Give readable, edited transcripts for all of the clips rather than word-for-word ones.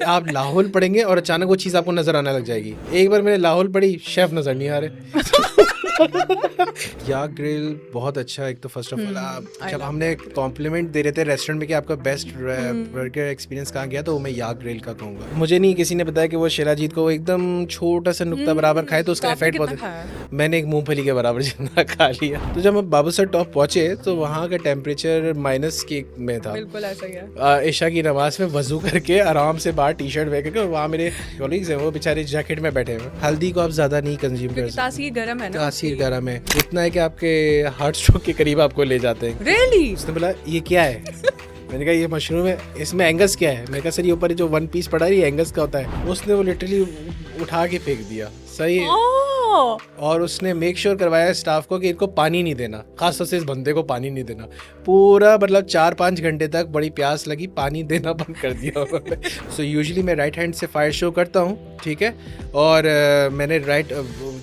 आप लाहौल पढ़ेंगे और अचानक वो चीज़ आपको नज़र आने लग जाएगी। एक बार मैंने लाहौल पढ़ी, शेफ़ नज़र नहीं आ रहे। याक ग्रिल बहुत अच्छा। एक तो फर्स्ट ऑफ ऑल आप I जब love हमने Yak Grill. कॉम्प्लीमेंट दे रहे थे रेस्टोरेंट में कि आपका बेस्ट बर्गर एक्सपीरियंस कहाँ गया, तो वो मैं याक ग्रिल का कहूँगा। मुझे नहीं किसी ने बताया कि वो शिलाजीत को एकदम छोटा सा नुक्ता बराबर खाए तो उसका तो आपने इफेक्ट कितना बहुत खाया? मैंने एक मूंगफली के बराबर जितना खा लिया। तो जब हम बाबूसर टॉप पहुंचे तो वहाँ का टेम्परेचर माइनस के में था। बिल्कुल ऐसा ही है। ईशा की नमाज में वजू करके आराम से बाहर टी शर्ट पहन के, और वहाँ मेरे कॉलीग्स हैं वो बेचारे जैकेट में बैठे हैं। हल्दी को आप ज़्यादा नहीं कंज्यूम कर क्योंकि सकते, तासीर गर्म है ना तासीर उसकी। गर्म है, इतना है कि आपके हार्ट स्ट्रोक के करीब आपको ले जाते हैं। Really? उसने बोला ये क्या है? मैंने कहा ये मशरूम है, इसमें एंगस क्या है? मैंने कहा सर ये ऊपर जो वन पीस पड़ा है ये एंगस का होता है। उसने वो लिटरली उठा के फेंक दिया। सही है। Oh! और उसने मेक श्योर करवाया स्टाफ को कि इनको पानी नहीं देना, खासतौर से इस बंदे को पानी नहीं देना। पूरा मतलब 4-5 घंटे तक बड़ी प्यास लगी, पानी देना बंद कर दिया उन्होंने। सो यूजुअली मैं राइट हैंड से फायर शो करता हूँ, ठीक है। और मैंने राइट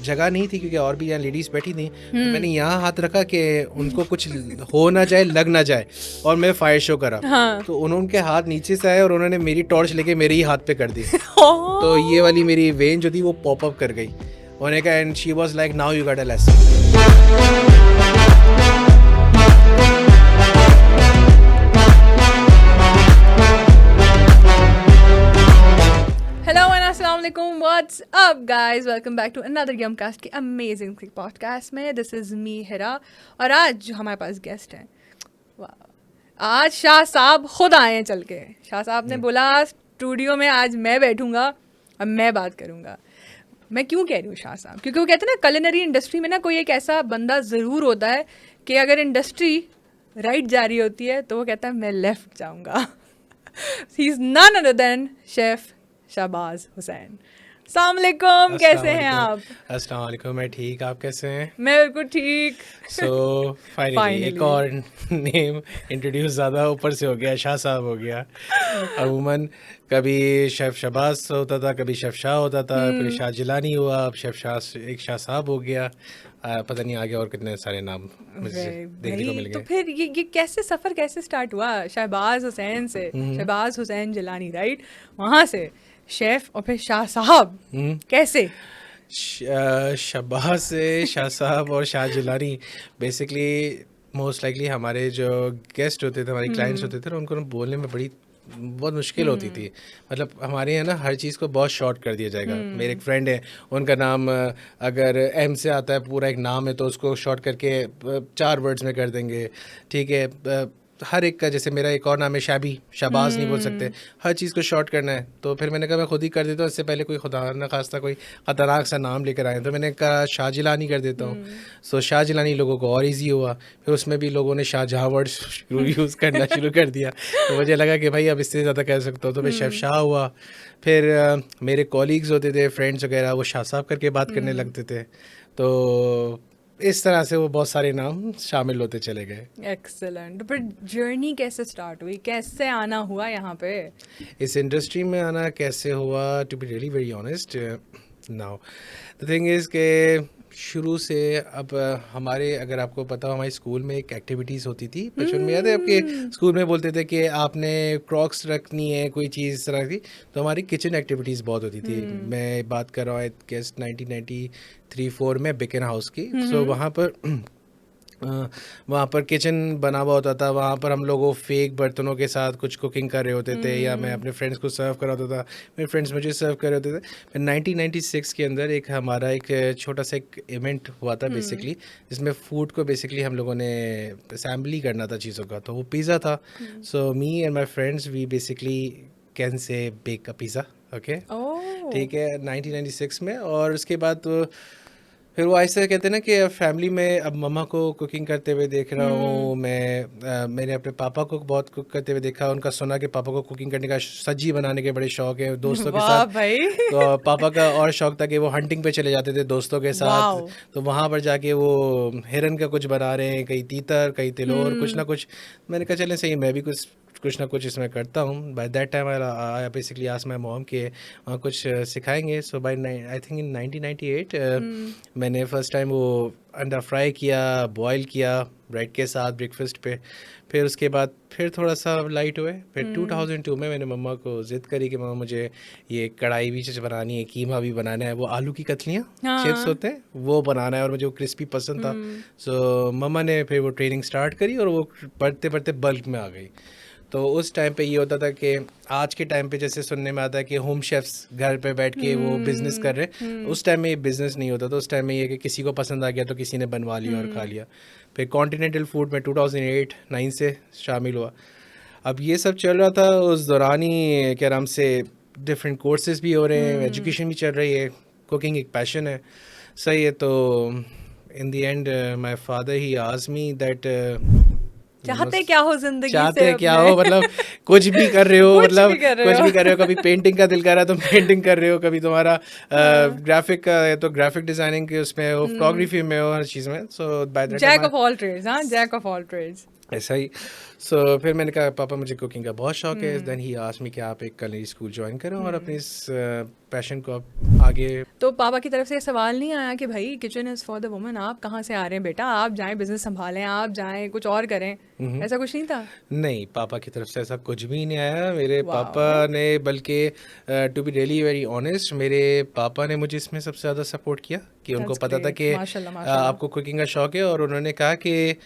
जगह नहीं थी क्योंकि और भी यहाँ लेडीज़ बैठी थी, तो मैंने यहाँ हाथ रखा कि उनको कुछ हो ना जाए, लग ना जाए, और मैं फायर शो करा। हाँ। तो उनके हाथ नीचे से आए और उन्होंने मेरी टॉर्च लेके मेरे ही हाथ पे कर दी। Oh! तो ये वाली मेरी वेन जो थी वो पॉप अप कर गई। उन्होंने कहा and she was like now you got a lesson. Hello and assalamu alaikum. What's up, guys? Welcome back to another Yumcast के amazing podcast में. This is me हिरा और आज जो हमारे पास गेस्ट हैं, आज शाह साहब खुद आए हैं चल के। शाह साहब ने बोला स्टूडियो में आज मैं बैठूंगा और मैं बात करूंगा। मैं क्यों कह रही हूँ शाह साहब, क्योंकि वो कहते हैं ना कलिनरी इंडस्ट्री में ना कोई एक ऐसा बंदा ज़रूर होता है कि अगर इंडस्ट्री राइट जा रही होती है तो वो कहता है मैं लेफ्ट जाऊंगा। He is none other than chef Shahbaz Hussain. अस्सलाम वालेकुम, कैसे हैं आप? अस्सलाम वालेकुम, मैं ठीक, आप कैसे हैं? मैं बिल्कुल ठीक। सो फाइनली एक और नेम इंट्रोड्यूस ज़्यादा ऊपर से हो गया, शाह साहब हो गया। अमूमन कभी शेफ शहबाज होता था, कभी शेफ शाह होता था, फिर शाह जिलानी हुआ, अब शेफ शाह एक शाह साहब हो गया। पता नहीं आगे और कितने सारे नाम मुझे देखने को मिल तो गए। फिर ये कैसे सफ़र कैसे स्टार्ट हुआ शहबाज हुसैन से? शहबाज हुसैन जिलानी, राइट? वहाँ से शेफ और फिर शाह साहब, कैसे? शहबाज से शाह साहब और Shah Jilani basically most likely हमारे जो गेस्ट होते थे, हमारे क्लाइंट्स होते थे ना, उनको ना बोलने में बहुत मुश्किल होती थी। मतलब हमारे यहाँ ना हर चीज़ को बहुत शॉर्ट कर दिया जाएगा। मेरे एक फ्रेंड है, उनका नाम अगर एम से आता है, पूरा एक नाम है, तो उसको शॉर्ट करके 4 वर्ड्स में कर देंगे, ठीक है। हर एक का, जैसे मेरा एक और नाम है शाबी, शहबाज नहीं बोल सकते, हर चीज़ को शॉर्ट करना है। तो फिर मैंने कहा मैं खुद ही कर देता हूँ, इससे पहले कोई खुदा न खास्ता कोई ख़तरनाक सा नाम लेकर आए, तो मैंने कहा शाह जिलानी कर देता हूँ। सो शाह जिलानी लोगों को और इजी हुआ। फिर उसमें भी लोगों ने शाहजहाँ वर्ड यूज़ करना शुरू कर दिया, तो मुझे लगा कि भाई अब इससे ज़्यादा कह सकता हूँ, तो मैं शेफ शाह हुआ। फिर मेरे कॉलीग्स होते थे, फ्रेंड्स वगैरह, वो शाह साहब करके बात करने लगते थे। तो इस तरह से वो बहुत सारे नाम शामिल होते चले गए। एक्सेलेंट। फिर जर्नी कैसे स्टार्ट हुई, कैसे आना हुआ यहाँ पे? इस इंडस्ट्री में आना कैसे हुआ, to be really very honest, now the thing is के शुरू से अब हमारे, अगर आपको पता हो, हमारे स्कूल में एक एक्टिविटीज़ होती थी बचपन में, याद है आपके स्कूल में बोलते थे कि आपने क्रॉक्स रखनी है, कोई चीज़ इस तरह की। तो हमारी किचन एक्टिविटीज़ बहुत होती थी। मैं बात कर रहा हूँ गेस 1993-4 में बिकन हाउस की। सो वहाँ पर किचन बना हुआ होता था, वहाँ पर हम लोग वो फेक बर्तनों के साथ कुछ कुकिंग कर रहे होते थे, या मैं अपने फ्रेंड्स को सर्व कर रहा होता था, मेरे फ्रेंड्स मुझे सर्व कर रहे होते थे। फिर 1996 के अंदर एक हमारा एक छोटा सा एक इवेंट हुआ था बेसिकली, जिसमें फूड को बेसिकली हम लोगों ने असेंबली करना था चीज़ों का। तो वो पिज़्ज़ा था। So me and my friends we basically can say bake a pizza, okay, ठीक है, 1996 में। और उसके बाद फिर वो ऐसे कहते हैं ना कि फैमिली में अब मम्मा को कुकिंग करते हुए देख रहा हूँ मैं, मैंने अपने पापा को बहुत कुक करते हुए देखा, उनका सुना कि पापा को कुकिंग करने का, सब्जी बनाने के बड़े शौक है दोस्तों के साथ। भाई। तो पापा का और शौक था कि वो हंटिंग पे चले जाते थे दोस्तों के साथ। तो वहाँ पर जाके वो हिरन का कुछ बना रहे हैं, कहीं तीतर कहीं तिलोर, कुछ ना कुछ। मैंने कहा चलें सही, मैं भी कुछ ना कुछ इसमें करता हूँ। Bye that time I basically asked my mom कि वहाँ कुछ सिखाएंगे। सो बाय आई थिंक इन 1998 मैंने फर्स्ट टाइम वो अंडा फ्राई किया, बॉयल किया, ब्रेड के साथ ब्रेकफास्ट पे। फिर उसके बाद फिर थोड़ा सा लाइट हुए। फिर 2002 में मैंने मम्मा को ज़िद करी कि मम्मा मुझे ये कढ़ाई भी बनानी है, कीमा भी बनाना है, वो आलू की कतलियाँ चिप्स होते हैं वो बनाना है और मुझे वो क्रिस्पी पसंद था। सो मम्मा ने फिर वो ट्रेनिंग स्टार्ट करी और वो बढ़ते बढ़ते बल्क में आ गई। तो उस टाइम पे ये होता था कि आज के टाइम पे जैसे सुनने में आता है कि होम शेफ्स घर पे बैठ के वो बिज़नेस कर रहे हैं, उस टाइम में ये बिज़नेस नहीं होता था। उस टाइम में ये कि किसी को पसंद आ गया तो किसी ने बनवा लिया और खा लिया। फिर कॉन्टिनेंटल फूड में 2008-9 से शामिल हुआ। अब ये सब चल रहा था उस दौरान ही क्या नाम से डिफरेंट कोर्सेज भी हो रहे हैं, एजुकेशन भी चल रही है, कुकिंग एक पैशन है, सही है। तो इन the and my father he asked me that चाहते क्या हो जिंदगी चाहते से क्या अपने? हो, मतलब कुछ भी कर रहे हो, कुछ मतलब भी कर रहे कुछ हो। भी कर रहे हो। कभी पेंटिंग का दिल कर रहा है तो पेंटिंग कर रहे हो, कभी तुम्हारा ग्राफिक का है तो ग्राफिक डिजाइनिंग के उसमें हो, फोटोग्राफी में हो, हर चीज़ में। So by that jack time of all trades, हाँ, जैक ऑफ ऑल ट्रेड्स। ऐसा ही। सो फिर मैंने कहा पापा मुझे कुकिंग का बहुत शौक है। देन ही आस्क्ड मी कि आप एक culinary स्कूल ज्वाइन करो और अपने इस पैशन को आप आगे। तो पापा की तरफ से ये सवाल नहीं आया कि भाई kitchen is for the woman, आप कहाँ से आ रहे हैं बेटा, आप जाएं बिजनेस संभालें, आप जाएं कुछ और करें, ऐसा कुछ नहीं था? नहीं, पापा की तरफ से ऐसा कुछ भी नहीं आया। मेरे वाओ। पापा ने बल्कि to be really very honest, मेरे पापा ने मुझे इसमें सबसे ज़्यादा सपोर्ट किया कि उनको That's पता था great. कि माशाल्लाह, माशाल्लाह। आपको कुकिंग का शौक है। और उन्होंने कहा कि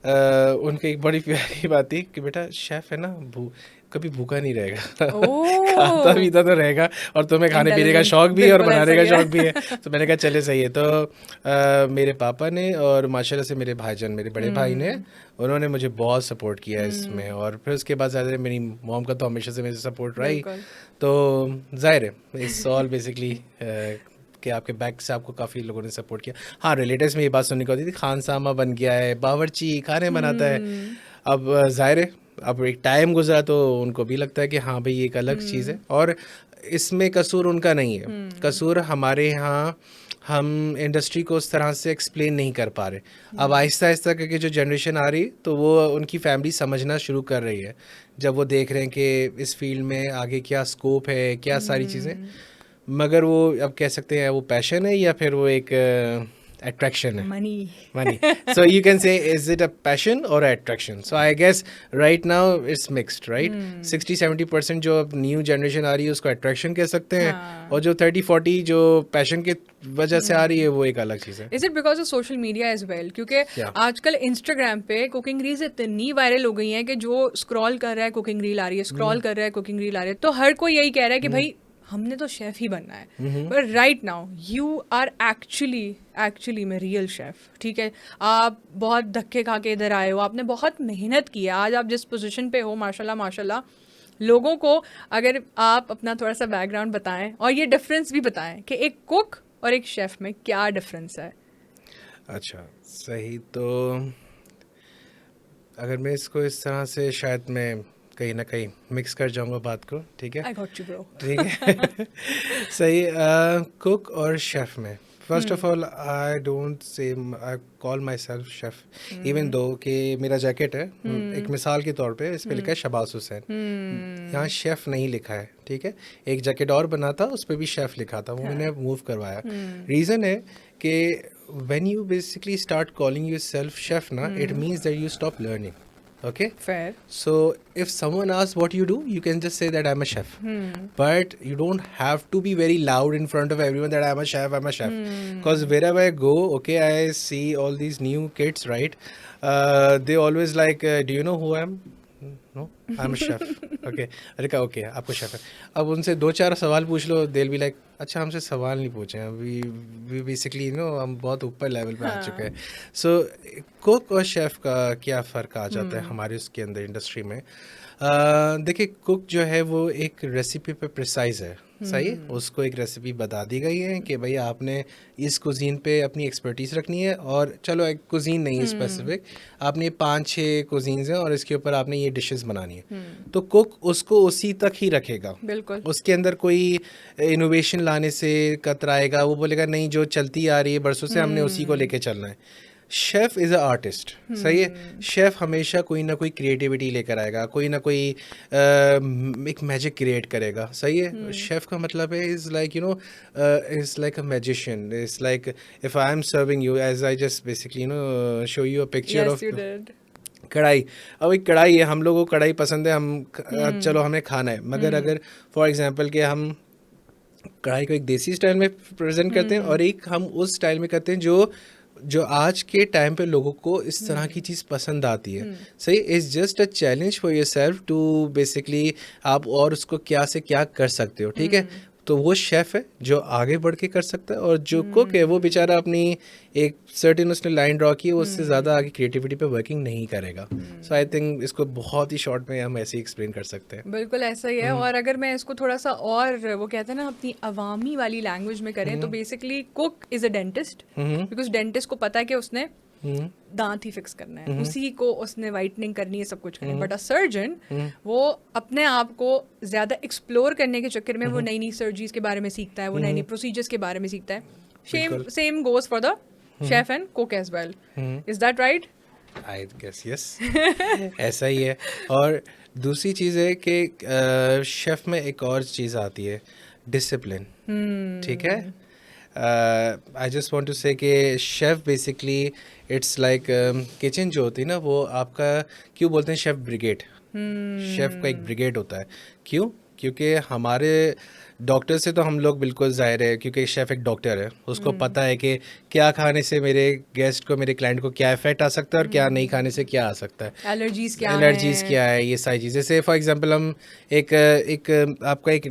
उनकी एक बड़ी प्यारी बात थी कि बेटा शेफ़ है ना, कभी भूखा नहीं रहेगा खाता ओह, पीता तो रहेगा और तुम्हें खाने पीने का इंटेलिजेंट, शौक भी है और बिल्कुल ऐसा बनाने का ही है। शौक भी है। तो मैंने कहा चले सही है। तो मेरे पापा ने और माशाल्लाह से मेरे भाईजान, मेरे बड़े भाई ने, उन्होंने मुझे बहुत सपोर्ट किया इसमें। और फिर उसके बाद ज़्यादा मेरी मॉम का तो हमेशा से मेरे सपोर्ट रही। बिल्कुल। तो जाहिर है इट्स ऑल बेसिकली कि आपके बैक से आपको काफ़ी लोगों ने सपोर्ट किया। हाँ, रिलेटिव्स में ये बात सुनने को होती थी खान सामा बन गया है, बावर्ची खाने बनाता है। अब जाहिर है अब एक टाइम गुजरा तो उनको भी लगता है कि हाँ भाई ये एक अलग चीज़ है। और इसमें कसूर उनका नहीं है, कसूर हमारे यहाँ हम इंडस्ट्री को उस तरह से एक्सप्लेन नहीं कर पा रहे। अब आहिस्ता आहिस्ता करके जो जनरेशन आ रही तो वो उनकी फैमिली समझना शुरू कर रही है, जब वो देख रहे हैं कि इस फील्ड में आगे क्या स्कोप है, क्या सारी चीज़ें। मगर वो अब कह सकते हैं वो पैशन है या फिर वो एक अट्रैक्शन है, money. money. So you can say, is it a passion or a attraction? So I guess right now it's mixed, right? 60-70% जो अब न्यू जनरेशन आ रही है उसको अट्रैक्शन कह सकते हैं। हाँ। और जो 30-40 जो पैशन के वजह से आ रही है वो एक अलग चीज़ है। Is it because of social media as well? क्योंकि Yeah. आजकल इंस्टाग्राम पे कुकिंग रील्स इतनी वायरल हो गई हैं कि जो स्क्रॉल कर रहा है कुकिंग रील आ रही है, स्क्रॉल कर रहा है कुकिंग रील आ रही है, तो हर कोई यही कह रहा है कि भाई हमने तो शेफ ही बनना है। But right now you are actually में रियल शेफ, ठीक है? आप बहुत धक्के खा के इधर आए हो, आपने बहुत मेहनत की है, आज आप जिस पोजीशन पे हो, माशाल्लाह माशाल्लाह। लोगों को अगर आप अपना थोड़ा सा बैकग्राउंड बताएं और ये डिफरेंस भी बताएं कि एक कुक और एक शेफ में क्या डिफरेंस है। अच्छा, सही। तो अगर मैं इसको इस तरह से शायद मैं कहीं ना कहीं मिक्स कर जाऊंगा बात को, ठीक है? I got you bro. ठीक है। सही। कुक और शेफ में first of all I don't say I call my self chef even though कि मेरा जैकेट है एक मिसाल के तौर पे इस पे लिखा है शबाज हुसैन, यहाँ शेफ नहीं लिखा है, ठीक है? एक जैकेट और बना था उस पर भी शेफ लिखा था, वो मैंने मूव करवाया। रीज़न है कि when you basically start calling yourself chef na, it means that you stop learning. Okay? Fair. So if someone asks what you do, you can just say that I'm a chef. But you don't have to be very loud in front of everyone that I'm a chef, I'm a chef. Because wherever I go, okay, I see all these new kids, right? They always like, do you know who I am? No, I'm a chef. Okay. अरे कहा okay आपको chef है। अब उनसे 2-4 सवाल पूछ लो, they'll be like अच्छा हमसे सवाल नहीं पूछे हैं, वी बेसिकली नो हम बहुत ऊपर लेवल पे आ चुके हैं। सो कुक और शेफ़ का क्या फ़र्क आ जाता है हमारे उसके अंदर इंडस्ट्री में? देखिए कुक जो है वो एक रेसिपी पे प्रिसाइज है, सही है? उसको एक रेसिपी बता दी गई है कि भाई आपने इस कुजीन पे अपनी एक्सपर्टीज रखनी है, और चलो एक कुजीन नहीं है स्पेसिफिक, आपने 5-6 कुजीन्स हैं और इसके ऊपर आपने ये डिशेस बनानी है। तो कुक उसको उसी तक ही रखेगा, बिल्कुल। उसके अंदर कोई इनोवेशन लाने से कतराएगा, वो बोलेगा नहीं जो चलती आ रही है बरसों से हमने उसी को लेके चलना है। शेफ इज़ अ आर्टिस्ट, सही है। शेफ हमेशा कोई ना कोई क्रिएटिविटी लेकर आएगा, कोई ना कोई एक मैजिक क्रिएट करेगा, सही है। शेफ का मतलब है is like is like a magician, is like if I am serving you as I just basically show you a picture Yes, of you did. कढ़ाई। अब एक कढ़ाई है, हम लोगों को कढ़ाई पसंद है, चलो हमें खाना है, मगर अगर फॉर एग्जांपल कि हम कढ़ाई को एक देसी स्टाइल में प्रेजेंट करते हैं और एक हम उस स्टाइल में करते हैं जो जो आज के टाइम पे लोगों को इस तरह की चीज़ पसंद आती है, सही। It's just a challenge for yourself to basically आप और उसको क्या से क्या कर सकते हो, ठीक है। तो वो शेफ है जो आगे बढ़ के कर सकता है, और जो कुक है वो बेचारा अपनी एक सर्टेन उसने लाइन ड्रॉ की है, उससे ज़्यादा आगे क्रिएटिविटी पे वर्किंग नहीं करेगा। सो आई थिंक इसको बहुत ही शॉर्ट में हम ऐसे ही एक्सप्लेन कर सकते हैं। बिल्कुल ऐसा ही है। और अगर मैं इसको थोड़ा सा और वो कहते हैं ना अपनी अवामी वाली लैंग्वेज में करें तो basically cook is a dentist, because dentist को पता है कि उसने दांत ही फिक्स करना है, उसी को उसने वाइटनिंग करनी है, सब कुछ करना है। बट अ सर्जन वो अपने आप को ज्यादा एक्सप्लोर करने के चक्कर में वो नई नई सर्जरीज के बारे में सीखता है, वो नई नई प्रोसीजर्स के बारे में सीखता है। Same goes for the chef and cook as well. Is that right? I guess yes, ऐसा ही है। और दूसरी चीज़ है कि शेफ में एक और चीज़ आती है, डिसिप्लिन, ठीक है। आई जस्ट वांट टू से कि chef basically it's like kitchen जो होती है ना, वो आपका क्यों बोलते हैं शेफ ब्रिगेड। शेफ का एक ब्रिगेड होता है, क्यों? क्योंकि हमारे डॉक्टर से तो हम लोग बिल्कुल ज़ाहिर है, क्योंकि शेफ़ एक डॉक्टर है, उसको पता है कि क्या खाने से मेरे गेस्ट को, मेरे क्लाइंट को क्या इफेक्ट आ सकता है और क्या नहीं खाने से क्या आ सकता है, एलर्जीज क्या है, ये सारी चीज़। जैसे फॉर एग्जांपल हम एक आपका एक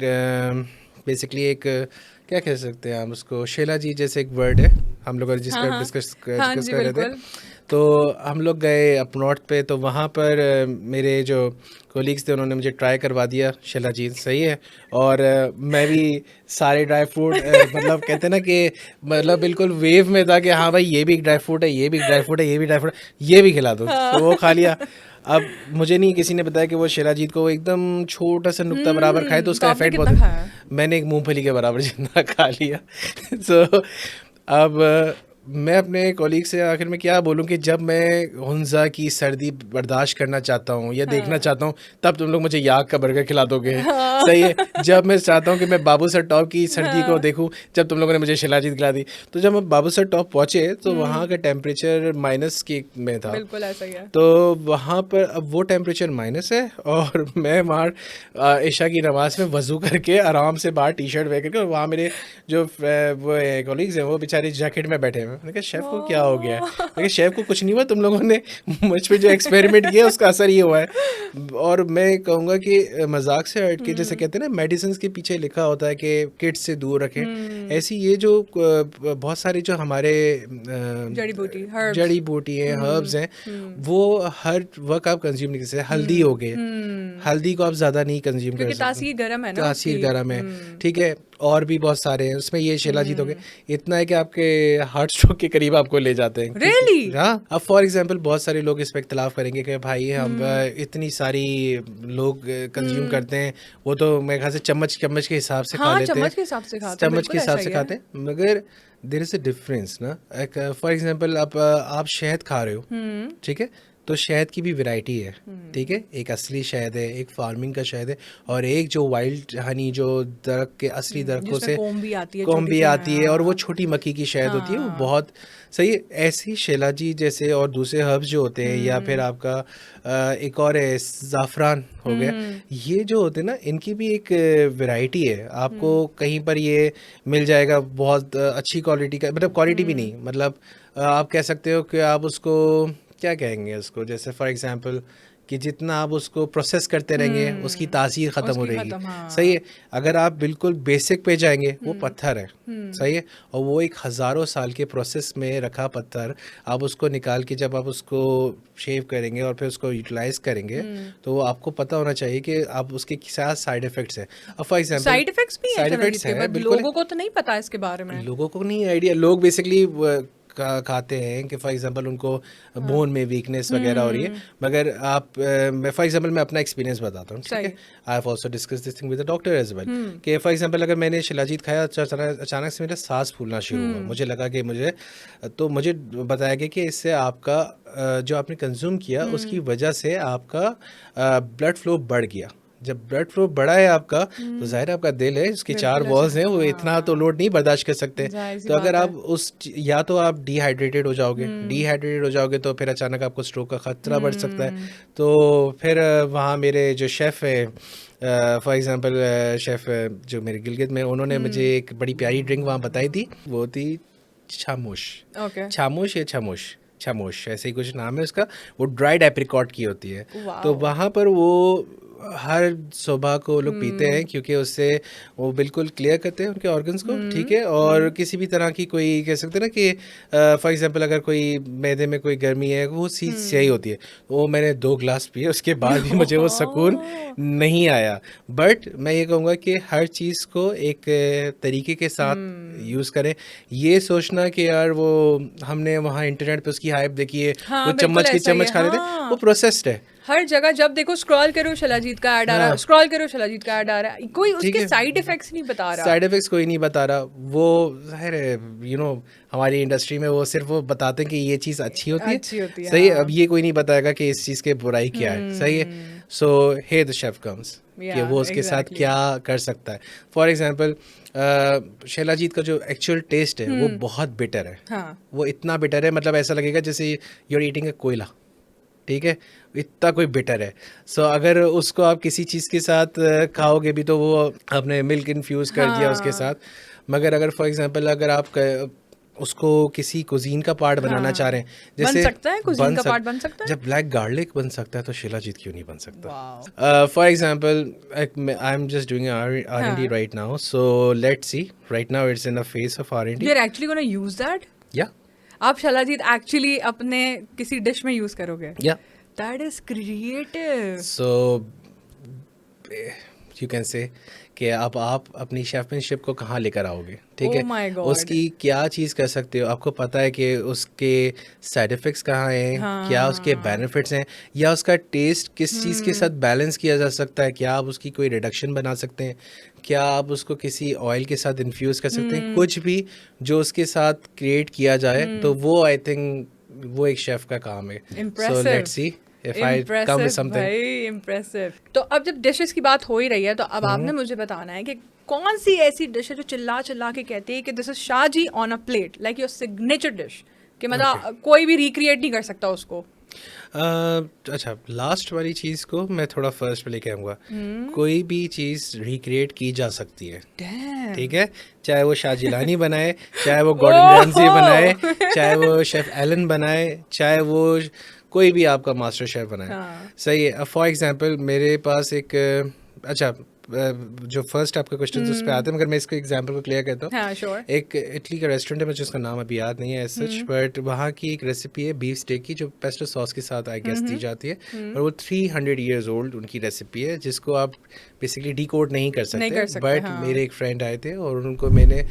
बेसिकली एक क्या कह सकते हैं हम उसको, शेला जी जैसे एक वर्ड है, हम लोग जिसका डिस्कस कर रहे थे। तो हम लोग गए अपनॉट पे, तो वहाँ पर मेरे जो कोलीग्स थे उन्होंने मुझे ट्राई करवा दिया शेला जी, सही है। और मैं भी सारे ड्राई फ्रूट मतलब कहते हैं ना कि मतलब बिल्कुल वेव में था कि हाँ भाई ये भी एक ड्राई फ्रूट है, ये भी एक ड्राई फ्रूट है, ये भी ड्राई फ्रूट है, ये भी खिला दो। तो वो खा लिया। अब मुझे नहीं किसी ने बताया कि वो शेराजीत को एकदम छोटा सा नुक्ता बराबर खाए तो उसका इफेक्ट बहुत, मैंने एक मूंगफली के बराबर जितना खा लिया। सो अब मैं अपने कॉलीग से आखिर में क्या बोलूं कि जब मैं हुंजा की सर्दी बर्दाश्त करना चाहता हूं या देखना चाहता हूं, तब तुम लोग मुझे याक का बर्गर खिला दोगे, सही है। जब मैं चाहता हूं कि मैं बाबू सर टॉप की सर्दी को देखूं, जब तुम लोगों ने मुझे शिलाजीत खिला दी। तो जब हम बाबू सर टॉप पहुंचे तो वहाँ का टेम्परेचर माइनस की में था, बिल्कुल ऐसा ही है। तो वहाँ पर अब वो टेम्परेचर माइनस है और मैं वहाँ ईशा की नमाज में वज़ू करके आराम से बाहर टी शर्ट वेयर करके, और वहाँ मेरे जो वो कॉलीग्स हैं वो बेचारे जैकेट में बैठे हैं। मैंने कहा शेफ़ को क्या हो गया है? लेकिन शेफ़ को कुछ नहीं हुआ, तुम लोगों ने मुझ पर जो एक्सपेरिमेंट किया उसका असर ये हुआ है। और मैं कहूँगा कि मजाक से हट के, जैसे कहते हैं ना मेडिसिन के पीछे लिखा होता है कि किड्स से दूर रखें, ऐसी ये जो बहुत सारे जो हमारे जड़ी बूटी है, हर्ब्स हैं, वो हर वक्त आप कंज्यूम नहीं कर सकते। हल्दी हो गए, हल्दी को आप ज़्यादा नहीं कंज्यूम कर सकते, तासीर गर्म है ना, तासीर गर्म है, ठीक है। और भी बहुत सारे हैं, उसमें ये शिलाजीत हो गए, इतना है कि आपके हार्ट स्ट्रोक के करीब आपको ले जाते हैं। Really? हाँ। अब फॉर एग्जांपल बहुत सारे लोग इस पर इख्तलाफ करेंगे कि भाई हम इतनी सारी लोग कंज्यूम करते हैं, वो तो मेरे ख्याल से चम्मच के हिसाब से खा लेते हैं, चम्मच के हिसाब से खाते हैं, चम्मच के हिसाब से खाते हैं। मगर देयर इज अ डिफरेंस ना। फॉर एग्जांपल आप शहद खा रहे हो, ठीक है, तो शहद की भी वैरायटी है, ठीक है। एक असली शहद है, एक फार्मिंग का शहद है, और एक जो वाइल्ड हनी जो दरख्त के असली दरख्तों से कोम भी आती है और वो छोटी मक्की की शहद होती है, वो बहुत सही है। ऐसी शेलाजी जैसे और दूसरे हर्ब्स जो होते हैं, या फिर आपका एक और है ज़ाफ़रान हो गया, ये जो होते हैं ना, इनकी भी एक वैरायटी है। आपको कहीं पर ये मिल जाएगा बहुत अच्छी क्वालिटी का, मतलब क्वालिटी भी नहीं, मतलब आप कह सकते हो कि आप उसको क्या कहेंगे उसको, जैसे फॉर एग्जांपल कि जितना आप उसको प्रोसेस करते रहेंगे उसकी तासीर ख़त्म हो रहेगी, सही है। अगर आप बिल्कुल बेसिक पे जाएंगे, वो पत्थर है, सही है, और वो एक हज़ारों साल के प्रोसेस में रखा पत्थर, आप उसको निकाल के जब आप उसको शेव करेंगे और फिर उसको यूटिलाइज करेंगे, तो वो आपको पता होना चाहिए कि आप उसके क्या साइड इफ़ेक्ट्स हैं। अब फॉर एग्जाम्पल साइड इफ़ेक्ट्स भी हैं, लोगों को तो नहीं पता इसके बारे में, लोगों को नहीं आइडिया। लोग बेसिकली खाते हैं कि फॉर एग्जांपल उनको बोन में वीकनेस वगैरह हो रही है, मगर आप मैं फॉर एग्जांपल मैं अपना एक्सपीरियंस बताता हूँ, ठीक है. I have also discuss this thing with the doctor as well कि फॉर एग्जांपल अगर मैंने शिलाजीत खाया, अचानक से मेरा सांस फूलना शुरू हुआ, मुझे लगा कि मुझे बताया गया कि इससे आपका जो आपने कंज्यूम किया उसकी वजह से आपका ब्लड फ्लो बढ़ गया. जब ब्लड फ्लो बढ़ा है आपका तो जाहिर है आपका दिल है, उसकी 4 वॉल्स हैं, वो इतना तो लोड नहीं बर्दाश्त कर सकते. तो अगर आप या तो आप डिहाइड्रेटेड हो जाओगे तो फिर अचानक आपको स्ट्रोक का खतरा बढ़ सकता है. तो फिर वहाँ मेरे जो शेफ़ है, फॉर एग्जांपल शेफ़ जो मेरे गिलगित में, उन्होंने मुझे एक बड़ी प्यारी ड्रिंक वहाँ बताई थी, वो थी छामोश. छामोश ऐसे ही कुछ नाम है उसका. वो ड्राइड एप्रिकॉट की होती है. तो वहाँ पर वो हर सुबह को लोग पीते हैं क्योंकि उससे वो बिल्कुल क्लियर करते हैं उनके ऑर्गन्स को, ठीक है. और किसी भी तरह की कोई कह सकते हैं ना कि फॉर एग्जांपल अगर कोई मैदे में कोई गर्मी है, वो चीज़ सही होती है. वो मैंने 2 ग्लास पिए, उसके बाद भी मुझे वो सुकून नहीं आया. बट मैं ये कहूँगा कि हर चीज़ को एक तरीके के साथ यूज़ करें. ये सोचना कि यार वो हमने वहाँ इंटरनेट पे उसकी हाइप देखी है, वो चम्मच की चम्मच खा रहे थे, वो प्रोसेस्ड है. हर जगह जब देखो स्क्रॉल करो शिलाजीत का ऐड आ रहा है, स्क्रॉल करो शिलाजीत का ऐड आ रहा है, कोई उसके साइड इफेक्ट्स नहीं बता रहा. साइड इफेक्ट्स कोई नहीं बता रहा. वो जाहिर है हमारी इंडस्ट्री में वो सिर्फ वो बताते हैं कि ये चीज़ अच्छी होती है, सही. अब ये कोई नहीं बताएगा कि इस चीज़ के बुराई क्या है, सही है. So here the chef comes कि वो उसके साथ क्या कर सकता है. फॉर एग्जांपल शिलाजीत का जो एक्चुअल टेस्ट है वो बहुत बिटर है. वो इतना बिटर है, मतलब ऐसा लगेगा जैसे यू आर ईटिंग अ कोयला, ठीक है. इतना कोई बिटर है. सो अगर उसको आप किसी चीज़ के साथ खाओगे भी तो वो आपने मिल्क इन्फ्यूज़ कर दिया उसके साथ. मगर अगर फॉर एग्जांपल अगर आप उसको किसी कुजीन का पार्ट बनाना चाह रहे हैं, जैसे बन सकता है कुजीन का पार्ट बन सकता है. जब ब्लैक गार्लिक बन सकता है तो शिलाजीत क्यों नहीं बन सकता. For example I am just doing R&D right now, so let's see. Right now it's in the face of R&D. You are actually gonna use that. या आप शिलाजीत एक्चुअली अपने किसी डिश में यूज करोगे. या that is creative. So you can say कि अब आप अपनी शेफमैनशिप को कहाँ लेकर आओगे, ठीक है. उसकी क्या चीज़ कर सकते हो, आपको पता है कि उसके साइड इफ़ेक्ट्स कहाँ हैं, क्या उसके बेनिफिट्स हैं, या उसका टेस्ट किस चीज़ के साथ बैलेंस किया जा सकता है. क्या आप उसकी कोई रिडक्शन बना सकते हैं, क्या आप उसको किसी ऑयल के साथ इन्फ्यूज़ कर सकते हैं. कुछ भी जो उसके साथ क्रिएट किया जाए तो वो आई थिंक वो एक शेफ़ का काम है. सो let's C if I come with something. भाई impressive. तो अब जब डिशेस की बात हो ही रही है तो अब आपने मुझे बताना है कि कौन सी ऐसी डिश है जो चिल्ला चिल्ला के कहती है कि this is Shahji on a plate, like your signature dish, कि मतलब कोई भी रिक्रिएट नहीं कर सकता उसको. अच्छा, लास्ट वाली चीज़ को मैं थोड़ा फर्स्ट पे लेके आऊँगा. कोई भी चीज़ रिक्रिएट की जा सकती है, ठीक है. चाहे वो शाह जिलानी बनाए, चाहे वो गॉर्डन रैमजी बनाए, चाहे वो शेफ एलन बनाए, चाहे वो कोई भी आपका मास्टर शेफ बनाए. सही है. फॉर एग्जांपल मेरे पास एक अच्छा जो फर्स्ट आपका क्वेश्चन उस पे आते हैं, मगर मैं इसको एग्जांपल को क्लियर करता हूँ. sure. एक इटली का रेस्टोरेंट है, मुझे उसका नाम अभी याद नहीं है एज सच, बट वहाँ की एक रेसिपी है बीफ स्टेक की जो पेस्टो सॉस के साथ आई गेस दी जाती है. और वो 300 ईयर्स ओल्ड उनकी रेसिपी है जिसको आप बेसिकली डिकोड नहीं कर सकते. बट मेरे एक फ्रेंड आए थे और उनको मैंने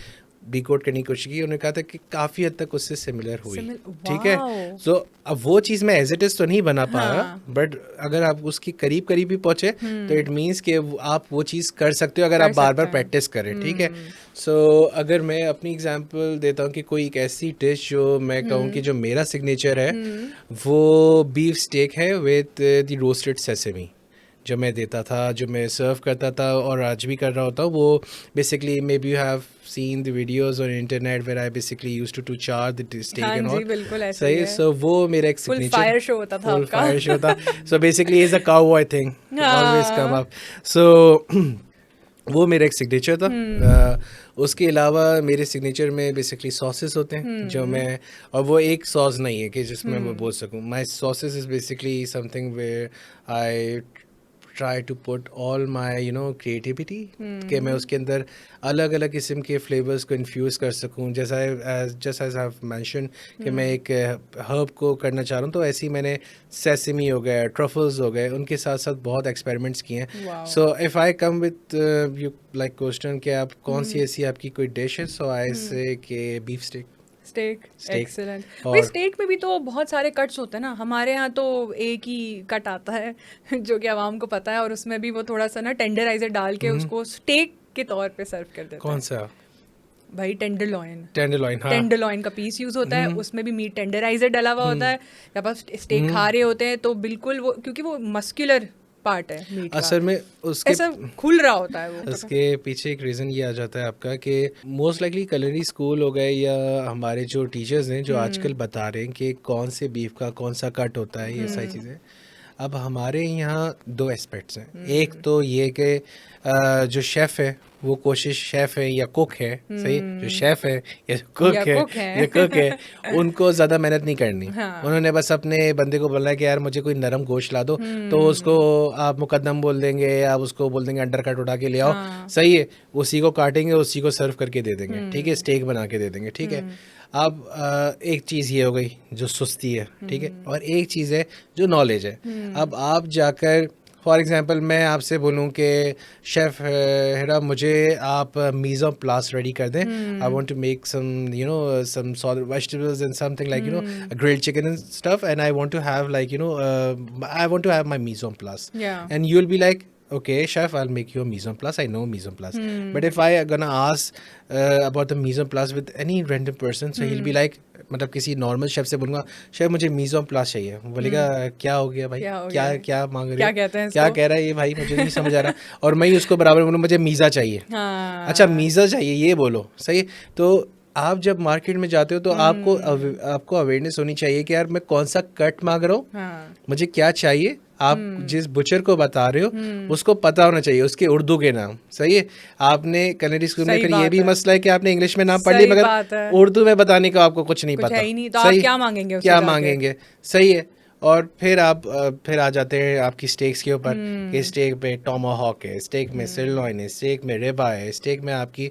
डिकोड करने की कोशिश की. उन्होंने कहा था कि काफ़ी हद तक उससे सिमिलर हुई, ठीक है. सो अब वो चीज़ मैं एज इट इज़ तो नहीं बना पाया, बट अगर आप उसकी करीब करीब भी पहुँचे तो इट मीन्स कि आप वो चीज़ कर सकते हो अगर आप बार बार प्रैक्टिस करें, ठीक है. सो अगर मैं अपनी एग्जांपल देता हूँ कि कोई एक ऐसी डिश जो मैं कहूँ कि जो मेरा सिग्नेचर है वो बीफ स्टेक है विद द रोस्टेड सेसेमी, जो मैं देता था, जो मैं सर्व करता था और आज भी कर रहा होता हूँ. वो basically maybe you have seen the videos on internet where I basically used to char the steak and all. बिल्कुल ऐसे सही. है. सो वो मेरा एक सिग्नेचर फुल फायर शो होता था आपका. फुल फायर शो था. So basically is a cowboy thing always come up. So वो मेरा एक सिग्नेचर था. उसके अलावा मेरे सिग्नेचर में बेसिकली सॉसेस होते हैं जो मैं, और वो एक सॉस नहीं है कि जिसमें मैं बोल सकूँ. My sauces is basically something where I try to put all my creativity, कि मैं उसके अंदर अलग अलग किस्म के फ्लेवर्स को इन्फ्यूज़ कर सकूं. जैसा just as I have mention कि मैं एक हर्ब को करना चाह रहा हूँ, तो ऐसे ही मैंने सेसमी हो गए, ट्रफल्स हो गए, उनके साथ साथ बहुत एक्सपेरिमेंट्स किए हैं. So if I come with you like question कि आप कौन सी ऐसी आपकी कोई डिश है, सो आई से कि beef steak. Steak, Steak. Excellent. और- भाई स्टेक में भी तो बहुत सारे कट्स होते हैं ना, हमारे यहाँ तो एक ही कट आता है जो कि आवाम को पता है, और उसमें भी वो थोड़ा सा ना टेंडराइजर डाल के उसको स्टेक के तौर पे सर्व कर देते कौन हैं। सा? भाई टेंडरलॉइन, टेंडरलॉइन, हाँ। टेंडरलॉइन का पीस यूज होता है, उसमें भी मीट टेंडराइजर डला हुआ होता है। जब आप स्टेक खा रहे होते हैं तो बिल्कुल वो, क्योंकि वो मस्कुलर पार्ट है मीट का, असल में उसके ऐसा खुल रहा होता है वो। उसके पीछे एक रीज़न ये आ जाता है आपका कि मोस्ट लाइकली culinary स्कूल हो गए या हमारे जो टीचर्स हैं जो आजकल बता रहे हैं कि कौन से बीफ का कौन सा कट होता है, ये सारी चीज़ें। अब हमारे यहाँ दो एस्पेक्ट्स हैं। एक तो ये कि जो शेफ़ है वो कोशिश, शेफ़ है या कुक है, सही, जो शेफ़ है या कुक है या कुक है, उनको ज़्यादा मेहनत नहीं करनी। हाँ। उन्होंने बस अपने बंदे को बोलना है कि यार मुझे कोई नरम गोश्त ला दो, तो उसको आप मुकद्दम बोल देंगे, आप उसको बोल देंगे अंडर कट उठा के ले आओ, हाँ। सही है, उसी को काटेंगे, उसी को सर्व करके दे देंगे, ठीक है, स्टेक बना के दे देंगे, ठीक है। अब एक चीज़ ये हो गई जो सुस्ती है, ठीक है, और एक चीज़ है जो नॉलेज है। अब आप जाकर फॉर एग्जांपल मैं आपसे बोलूं कि शेफ़ हेरा मुझे आप मीज़ो प्लास रेडी कर दें, I want to make some you know some solid vegetables and something like you know grilled chicken and stuff, and I want to have like you know I want to have my mise en place, Yeah. and you'll be like, okay chef, I'll make you a mise en place, I know mise en place. But if I gonna ask about the mise en place with any random person, so he'll be like, मतलब किसी normal chef से बोलूंगा chef मुझे mise en place चाहिए, वो बोलेगा क्या हो गया भाई, क्या हो क्या गया? क्या मांग रहे क्या हो, कहते हैं क्या इसको? कह रहा है ये भाई, मुझे नहीं समझ आ रहा। और मैं ही उसको बराबर बोलूँ मुझे मीज़ा चाहिए, हाँ। अच्छा मीज़ा चाहिए ये बोलो, सही है। तो आप जब मार्केट में जाते हो तो आपको अवेयरनेस होनी चाहिए कि यार मैं कौन सा कट मांग रहा हूँ, हाँ। मुझे क्या चाहिए। आप जिस बुचर को बता रहे हो उसको पता होना चाहिए उसके उर्दू के नाम, सही है। आपने culinary स्कूल में सही फिर ये बात भी है। मसला है कि आपने इंग्लिश में नाम पढ़ सही ली, बात है। मगर उर्दू में बताने का आपको कुछ नहीं कुछ पता, है ही नहीं, तो आप सही? क्या मांगेंगे उससे क्या जाके? मांगेंगे, सही है। और फिर आप फिर आ जाते हैं आपकी स्टेक्स के ऊपर कि स्टेक में टोमाहॉक है, स्टेक में सिरलॉइन है, स्टेक में रिबा है, स्टेक में आपकी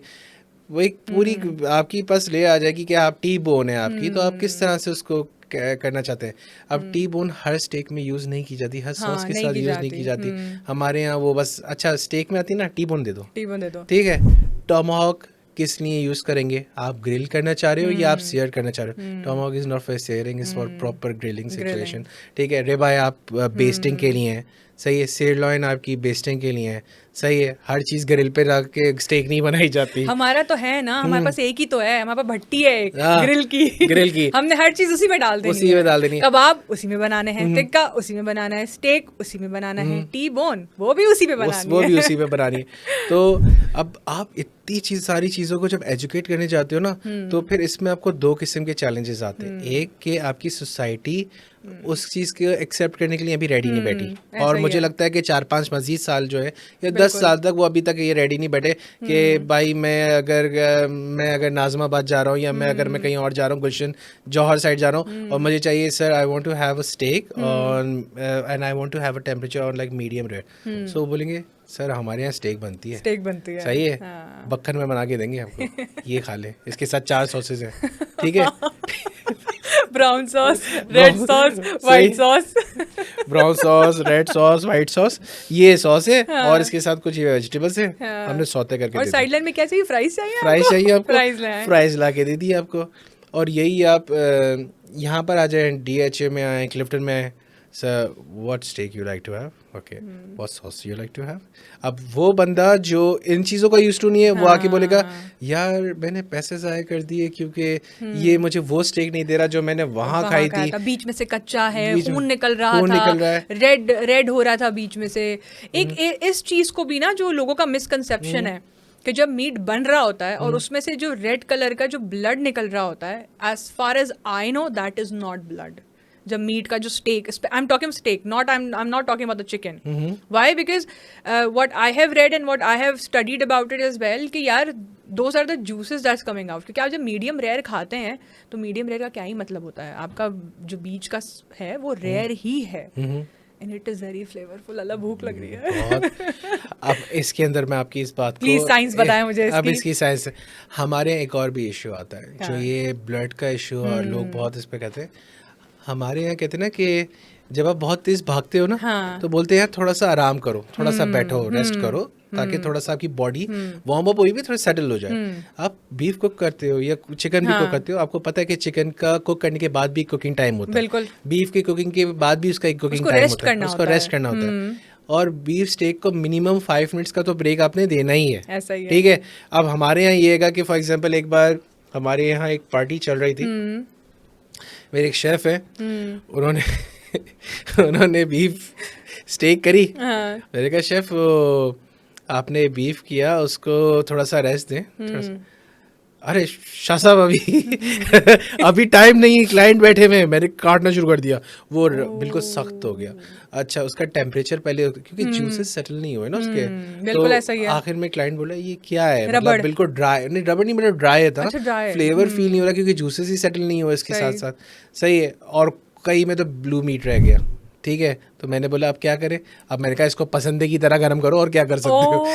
वो एक पूरी आपकी पास ले आ जाएगी कि आप टी बोन है आपकी, तो आप किस तरह से उसको करना चाहते हैं। अब टी बोन हर स्टेक में यूज़ नहीं की जाती, हर सॉस के नहीं साथ की यूज़ नहीं की जाती। हमारे यहाँ वो बस अच्छा स्टेक में आती है ना, टी बोन दे दो, टीबोन दे दो। ठीक है। टोमाहॉक किस लिए यूज़ करेंगे, आप ग्रिल करना चाह रहे हो या आप सेयर करना चाह रहे हो। Tomahawk is not for sharing, is for proper grilling situation, ठीक है। रिबाई आप बेस्टिंग के लिए है, सही है। सिरलॉइन आपकी बेस्टिंग के लिए है, सही है। हर चीज़ ग्रिल पे रख के स्टेक नहीं बनाई जाती। हमारा तो है ना, हमारे पास एक ही तो है, हमारे पास भट्टी है एक, हाँ, ग्रिल की। ग्रिल की। हमने हर चीज उसी में डाल देनी उसी में डाल देनी है। कबाब उसी में बनाने हैं, टिक्का उसी में बनाना है, स्टेक उसी में बनाना है, टी बोन वो भी उसी में बनानी वो है। भी उसी पे बनानी है। तो अब आप इतनी सारी चीज़ों को जब एजुकेट करने जाते हो ना, तो फिर इसमें आपको दो किस्म के चैलेंजेस आते हैं। एक कि आपकी सोसाइटी उस चीज़ को एक्सेप्ट करने के लिए अभी रेडी नहीं बैठी, ऐसा और ही मुझे है। लगता है कि 4-5 मज़ीद साल जो है या 10 साल तक वो अभी तक ये रेडी नहीं बैठे कि भाई मैं अगर नाज़माबाद जा रहा हूँ या मैं कहीं और जा रहा हूँ, गुलशन जौहर साइड जा रहा हूँ, और मुझे चाहिए sir I want to have a steak on and I want to have a temperature on like medium rare, so बोलेंगे सर हमारे यहाँ स्टेक बनती है, स्टेक बनती है, सही है, हाँ। बक्खन में बना के देंगे आपको, ये खा ले, इसके साथ 4 सॉसेज हैं, ठीक है। Brown sauce, red sauce, white sauce, brown sauce, red sauce, white sauce, ये सॉस है, और इसके साथ कुछ ये वेजिटेबल्स है, हमने सौते करके और दे साइड लाइन में क्या चाहिए, फ्राइज चाहिए, फ्राइज चाहिए आपको, फ्राइज ले आए। फ्राइज ला के दे दी आपको। और यही आप यहाँ पर आ जाए, DHA में आए, क्लिफ्टन में आए, sir what steak you like to have, okay what sauce you like to have. अब वो बंदा जो इन चीज़ों का यूज टू नहीं है, वो आके बोलेगा यार मैंने पैसे ज़ाया कर दिए क्योंकि ये मुझे वो स्टेक नहीं दे रहा जो मैंने वहाँ खाई थी, बीच में से कच्चा है, बीच में खून निकल रहा खून था, निकल रहा है। रेड हो रहा था बीच में से। इस चीज को भी ना, जो लोगों का मिसकंसेप्शन है कि जब मीट बन रहा होता है और उसमें से जो रेड कलर का जो ब्लड निकल रहा होता है, as far as I know that is not blood. जब मीट का जो steak, I am talking steak, not I am not talking about the chicken. Why? Because what I have read and what I have studied about it as well कि यार those are the juices that's coming out. क्योंकि आप जब medium rare खाते हैं तो medium rare का क्या ही मतलब होता है, आपका जो बीच का है वो रेयर ही है, and it is very flavourful. अल्लाह भूख लग रही है बहुत। अब इसके अंदर मैं आपकी इस बात को प्लीज साइंस बताएं मुझे अब इसकी। इसकी साइंस, हमारे एक और भी इशू आता है जो ये ब्लड का इशू, और लोग बहुत इस पे कहते हैं। हमारे यहाँ कहते हैं ना कि जब आप बहुत तेज भागते हो ना हाँ। तो बोलते हैं यार थोड़ा सा आराम करो, थोड़ा सा बैठो, रेस्ट करो, ताकि थोड़ा सा आपकी बॉडी वार्म अप हुई भी थोड़ा सेटल हो जाए। आप बीफ कुक करते हो या चिकन भी कुक करते हो, आपको पता है कि चिकन का कुक करने के बाद भी कुकिंग टाइम होता है, बिल्कुल। बीफ की कुकिंग के बाद भी उसका एक कुकिंग टाइम होता है, उसको रेस्ट करना होता है। और बीफ स्टेक को मिनिमम 5 मिनट्स का तो ब्रेक आपने देना ही है, ऐसा ही है। ठीक है। अब हमारे यहाँ ये है कि फॉर एग्जांपल एक बार हमारे यहाँ एक पार्टी चल रही थी, मेरे एक शेफ है, उन्होंने बीफ स्टेक करी। मैंने कहा शेफ आपने बीफ किया, उसको थोड़ा सा रेस्ट दें, थोड़ा सा। अरे शाह साहब अभी टाइम नहीं, क्लाइंट बैठे हुए हैं। मैंने काटना शुरू कर दिया, वो बिल्कुल सख्त हो गया। अच्छा, उसका टेम्परेचर पहले, क्योंकि जूसेस सेटल नहीं हुए ना उसके, बिल्कुल ऐसा ही है। आखिर में क्लाइंट बोला ये क्या है, मतलब बिल्कुल ड्राई, नहीं रबड़ नहीं, मतलब ड्राई था, फ्लेवर फील नहीं हो रहा क्योंकि जूसेस ही सेटल नहीं हुआ इसके साथ साथ। सही है। और कई में तो ब्लू मीट रह गया, ठीक है। तो मैंने बोला अब क्या करें, अब मैंने कहा इसको पसंदे की तरह गर्म करो, और क्या कर सकते हो।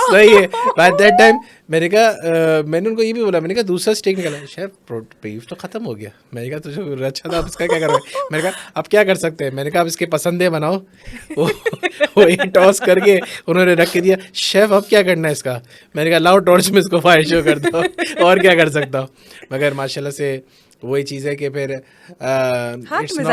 सही है। बाय दैट टाइम मैंने कहा, मैंने उनको ये भी बोला, मैंने कहा दूसरा स्टेक निकाला, शेफ बीफ तो खत्म हो गया। मैंने कहा तुझे अच्छा था, अब इसका क्या करोगे। मैंने कहा अब क्या कर सकते हैं, मैंने कहा अब इसके पसंदे बनाओ। वही टॉस करके उन्होंने रख के दिया। शेफ अब क्या करना है इसका। मैंने कहा लाओ टॉर्च में इसको फायर शो कर दो, और क्या कर सकता हूँ। मगर माशाल्लाह से वही चीज़ है कि फिर हाथ में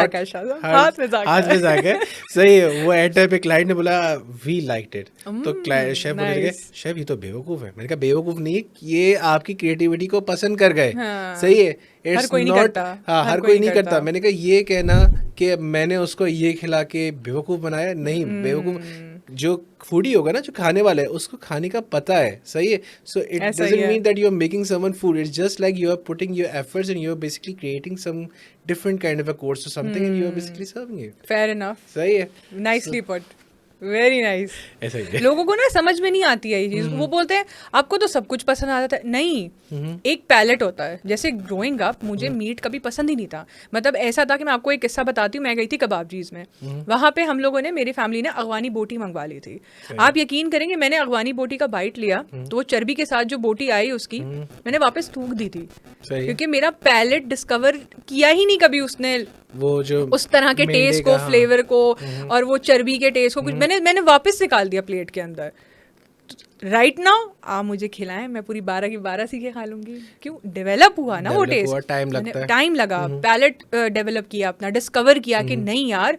जाके सही है। वो एट टाइम पे क्लाइंट ने बोला वी लाइक्ड इट, तो शेफ बोलने लगे शेफ ये तो बेवकूफ़ है। मैंने कहा बेवकूफ़ नहीं, ये आपकी क्रिएटिविटी को पसंद कर गए। सही है। हर कोई नहीं करता। हाँ, हर कोई नहीं करता। मैंने कहा ये कहना कि मैंने उसको ये खिला के बेवकूफ़ बनाया, नहीं। बेवकूफ़ जो फूडी होगा ना, जो खाने वाला है, उसको खाने का पता है। सही है। So it doesn't mean that you are making someone food, it's just like you are putting your efforts and you are basically creating some different kind of a course और something and you are basically serving it. Fair enough. सही है। Nicely put, very nice. ऐसा ही है। लोगों को ना समझ में नहीं आती है ये चीज। वो बोलते हैं आपको तो सब कुछ पसंद आता है। नहीं, एक पैलेट होता है। जैसे ग्रोइंग अप मुझे मीट कभी पसंद ही नहीं था। मतलब ऐसा था कि मैं आपको एक किस्सा बताती हूँ। मैं गई थी कबाबजीज में, वहाँ पे हम लोगों ने, मेरी फैमिली ने अगवानी बोटी मंगवा ली थी। आप यकीन करेंगे, मैंने अगवानी बोटी का बाइट लिया तो वो चर्बी के साथ जो बोटी आई उसकी, मैंने वापस थूक दी थी, क्योंकि मेरा पैलेट डिस्कवर किया ही नहीं कभी उसने वो जो उस तरह के टेस्ट को, फ्लेवर को, और वो चर्बी के टेस्ट को। कुछ मैंने वापस निकाल दिया प्लेट के अंदर। राइट नाउ आप मुझे खिलाएं, मैं पूरी 12 की 12 सीखे खा लूंगी। क्यों? डेवलप हुआ ना वो टेस्ट, टाइम लगा, पैलेट डेवलप किया अपना, डिस्कवर किया कि नहीं यार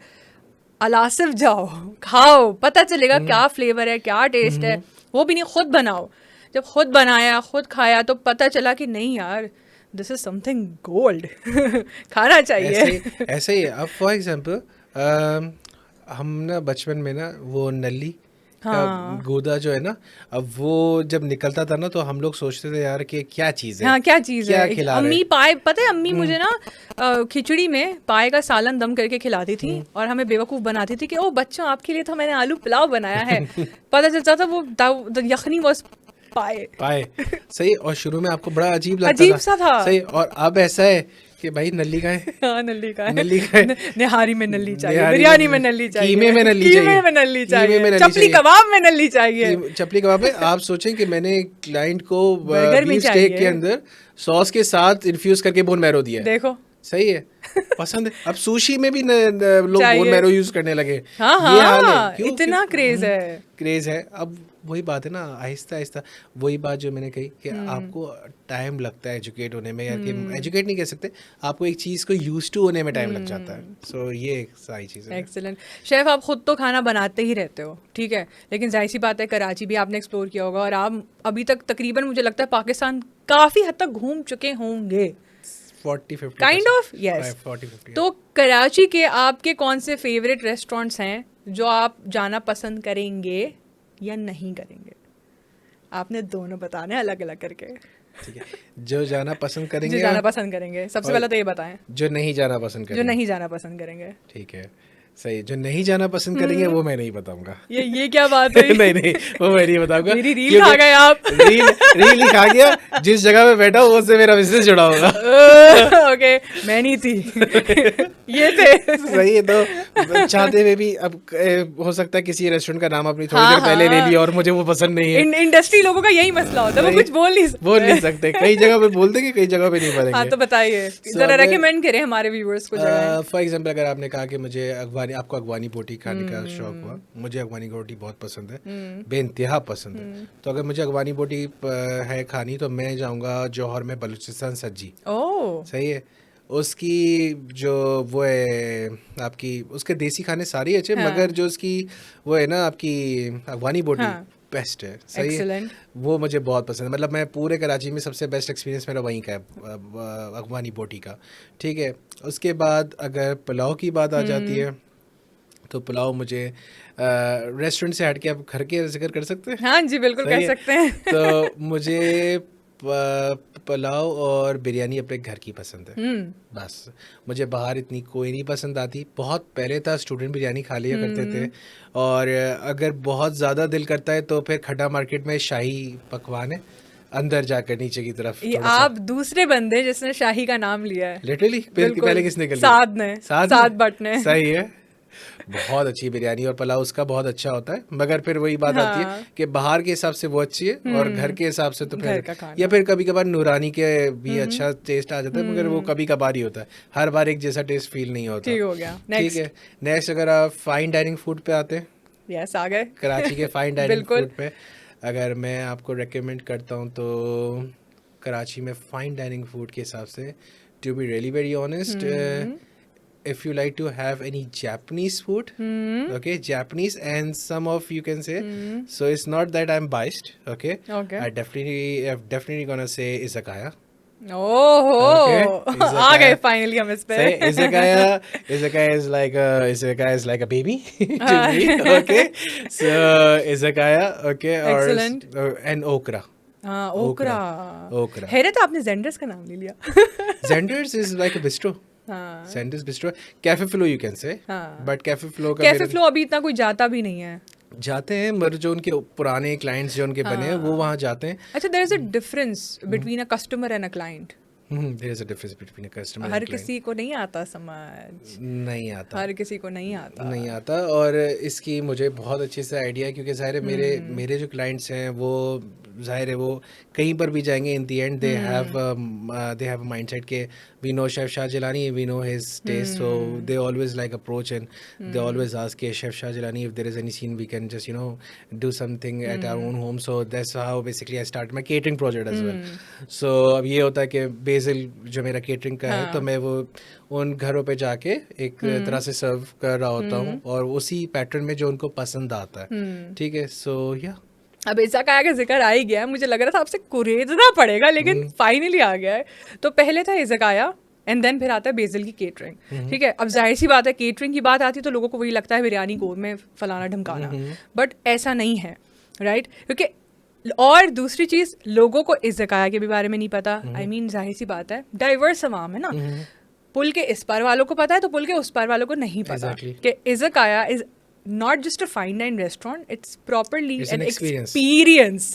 अलासिफ जाओ खाओ, पता चलेगा क्या फ्लेवर है, क्या टेस्ट है। वो भी नहीं, खुद बनाओ। जब खुद बनाया, खुद खाया, तो पता चला कि नहीं यार दिस इज समथिंग गोल्ड। खाना चाहिए। ऐसे ही। अब फॉर एग्जांपल हम ना बचपन में ना वो नली गोदा जो है ना, अब वो जब निकलता था ना तो हम लोग सोचते थे यार कि क्या चीज़ है। हाँ, क्या चीज़ है। खिला अम्मी पाए, पता है अम्मी मुझे ना खिचड़ी में पाए का सालन दम करके खिलाती थी और हमें बेवकूफ़ बनाती थी कि ओ बच्चों आपके लिए तो मैंने आलू पुलाव बनाया है। पता चलता था वो यखनी वॉज पाए। सही। और शुरू में आपको बड़ा अजीब सा था। सही। और अब ऐसा है कि भाई नल्ली का है। हाँ, नल्ली का है। निहारी में नल्ली चाहिए, बिरयानी में नल्ली चाहिए, कीमे में नल्ली चाहिए, चपली कबाब में नल्ली चाहिए। चपली कबाब में आप सोचें कि मैंने क्लाइंट को बीफ स्टेक के अंदर सॉस के साथ इन्फ्यूज करके बोन मैरो दिया। देखो, सही है, पसंद है। अब सुशी में भी लोग बोन मैरो यूज करने लगे। हाँ, ये हाल है। इतना क्रेज है। अब वही बात है ना, आहिस्ता आहिस्ता वही बात जो मैंने कही कि आपको टाइम लगता है एजुकेट होने में, या कि एजुकेट नहीं कह सकते, आपको एक चीज़ को यूज टू होने में टाइम लग जाता है। सो ये एक सारी चीज़ है। एक्सीलेंट। शेफ, आप खुद तो खाना बनाते ही रहते हो, ठीक है, लेकिन जाहिर सी बात है कराची भी आपने एक्सप्लोर किया होगा और आप अभी तक तकरीबन मुझे लगता है पाकिस्तान काफ़ी हद तक घूम चुके होंगे। 40-50 काइंड ऑफ, यस। तो कराची के आपके कौन से फेवरेट रेस्टोरेंट्स हैं जो आप जाना पसंद करेंगे या नहीं करेंगे? आपने दोनों बताने अलग अलग करके। ठीक है, जो जाना पसंद करेंगे, सबसे पहले तो ये बताएं। जो नहीं जाना पसंद करेंगे। ठीक है। सही, जो नहीं जाना पसंद करेंगे वो मैं नहीं बताऊंगा। ये क्या बात है? नहीं नहीं, वो मैं नहीं बताऊंगा। मेरी रील खा गए आप। रील ही खा गया, जिस जगह पे बैठा हूँ उससे मेरा बिजनेस जुड़ा होगा। ओके, मैं नहीं थी, ये थे। सही है, तो चाहते हुए भी अब हो सकता है किसी रेस्टोरेंट का नाम अपनी थोड़ी हाँ, देर पहले ले हाँ। लिया और मुझे वो पसंद नहीं है। इंडस्ट्री लोगों का यही मसला होता है, वो नहीं, कुछ बोल नहीं सकते। कई जगह पे बोल देंगे, कई जगह पे नहीं बोलेंगे। हाँ, तो बताइए, जरा अगर- रेकमेंड करें हमारे व्यूअर्स को जगह। फॉर एग्जाम्पल, अगर आपने कहा कि मुझे आपको अगवानी बोटी खाने का शौक हुआ, मुझे अगवानी बोटी बहुत पसंद है, बेइंतहा पसंद है। तो अगर मुझे अगवानी बोटी है खानी तो मैं जाऊंगा जौहर में बलूचिस्तान सज्जी। ओह, सही है, उसकी जो वो है आपकी, उसके देसी खाने सारे अच्छे, हाँ। मगर जो उसकी वो है ना आपकी अगवानी बोटी, हाँ। बेस्ट है। सही है, एक्सीलेंट। वो मुझे बहुत पसंद है। मतलब मैं पूरे कराची में सबसे बेस्ट एक्सपीरियंस मेरा वहीं का है, अगवानी बोटी का। ठीक है, उसके बाद अगर पुलाव की बात आ जाती है तो पुलाव मुझे रेस्टोरेंट से हट के आप घर के जिक्र कर सकते हैं। हाँ जी, बिल्कुल सही कह है। सकते हैं। तो मुझे पुलाव और बिरयानी अपने घर की पसंद है। बस, मुझे बाहर इतनी कोई नहीं पसंद आती। बहुत पहले था स्टूडेंट बिरयानी खा लिया करते थे, और अगर बहुत ज़्यादा दिल करता है तो फिर खड्डा मार्केट में शाही पकवान है, अंदर जाकर नीचे की तरफ ये थोड़ा सा। आप दूसरे बंदे जिसने शाही का नाम लिया है। लिटरली बिल्कुल। पहले किसने कर लिया? साद ने, साद भट्ट ने। सही है, बहुत अच्छी बिरयानी और पुलाव उसका बहुत अच्छा होता है, मगर फिर वही बात आती है कि बाहर के हिसाब से वो अच्छी है और घर के हिसाब से तो घर फिर का खाना। या फिर कभी कभार नूरानी के भी अच्छा टेस्ट आ जाता है, मगर वो कभी कभार ही होता है, हर बार एक जैसा टेस्ट फील नहीं होता। ठीक हो गया। ठीक है, नेक्स्ट अगर आप फाइन डाइनिंग फूड पे आते हैं, यस, आ गए कराची के फाइन डाइनिंग बिल्कुल। फूड पे अगर मैं आपको रेकमेंड करता हूँ तो कराची में फाइन डाइनिंग फूड के हिसाब से, to be really very honest, if you like to have any Japanese food, okay, Japanese and some of you can say, so it's not that I'm biased, okay, Okay. I'm definitely gonna say izakaya. ओहो, Okay, आ गए finally हम इस पे। Say izakaya is like a baby to me, okay, so izakaya, okay, or Excellent. and okra. हाँ, ओकरा। Okra. हैरत, आपने genders का नाम ले लिया। Zenders is like a bistro. हाँ, Zenders bistro, Cafe Flow you can say, हाँ। but Cafe Flow का कैफे मेरे- फ्लो अभी इतना कोई जाता भी नहीं है। जाते हैं, मगर जो उनके पुराने क्लाइंट्स जो उनके बने हैं वो वहाँ जाते हैं। अच्छा, there is a difference between a customer and a client. There is a difference between a customer हर किसी को नहीं आता समझ, नहीं आता, हर किसी को नहीं आता। नहीं आता, और इसकी मुझे बहुत अच्छे से आइडिया है, क्योंकि ज़ाहिर है मेरे जो क्लाइंट्स हैं वो ज़ाहिर है वो कहीं पर भी जाएंगे, in the end they have mindset के we know chef Shah Jilani, we know his taste, so they always like approach and they always ask के chef Shah Jilani if there is any scene we can just do something at our own home, so that's how basically I start my catering project as well. So अब ये होता है कि BECIL जो मेरा catering का है, तो मैं वो उन घरों पे जाके एक तरह से सर्व कर रहा होता हूँ, और उसी पैटर्न में जो उनको पसंद आता है। ठीक है, सो या अब इज़ाकाया का जिक्र आ ही गया है, मुझे लग रहा था आपसे कुरेदना पड़ेगा, लेकिन फाइनली आ गया है। तो पहले था इज़ाकाया एंड देन फिर आता है बेसिल की केटरिंग। ठीक है, अब जाहिर सी बात है केटरिंग की बात आती है तो लोगों को वही लगता है बिरयानी कौरमे फलाना ढमकाना, बट ऐसा नहीं है, राइट? क्योंकि और दूसरी चीज़, लोगों को इज़ाकाया के भी बारे में नहीं पता। आई मीन जाहिर सी बात है, डाइवर्स अवाम है ना, पुल के इस पार वालों को पता है तो पुल के उस पार वालों को नहीं पता कि izakaya is not just a fine dine restaurant, it's properly an experience.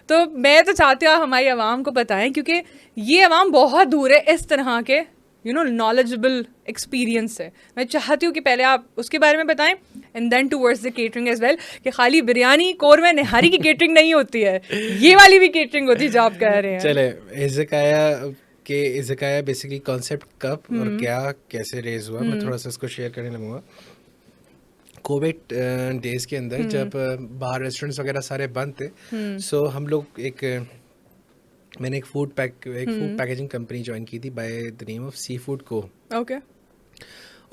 तो मैं तो चाहती हूँ हमारी आवाम को बताएं, क्योंकि ये आवाम बहुत दूर है इस तरह के नॉलेजेबल एक्सपीरियंस से। मैं चाहती हूँ कि पहले आप उसके बारे में बताएं and then towards the catering as well, कि खाली बिरयानी कौरमे निहारी की केटरिंग नहीं होती है, ये वाली भी केटरिंग होती है जो आप कह रहे हैं। चले, इज़ाकाया बेसिकली कॉन्सेप्ट कब और क्या कैसे रेज हुआ, मैं थोड़ा सा इसको शेयर करने लगूंगा। कोविड डेज के अंदर जब बाहर रेस्टोरेंट्स वगैरह सारे बंद थे, सो हम लोग मैंने एक फूड पैकेजिंग कंपनी ज्वाइन की थी by the name of sea food को। ओके।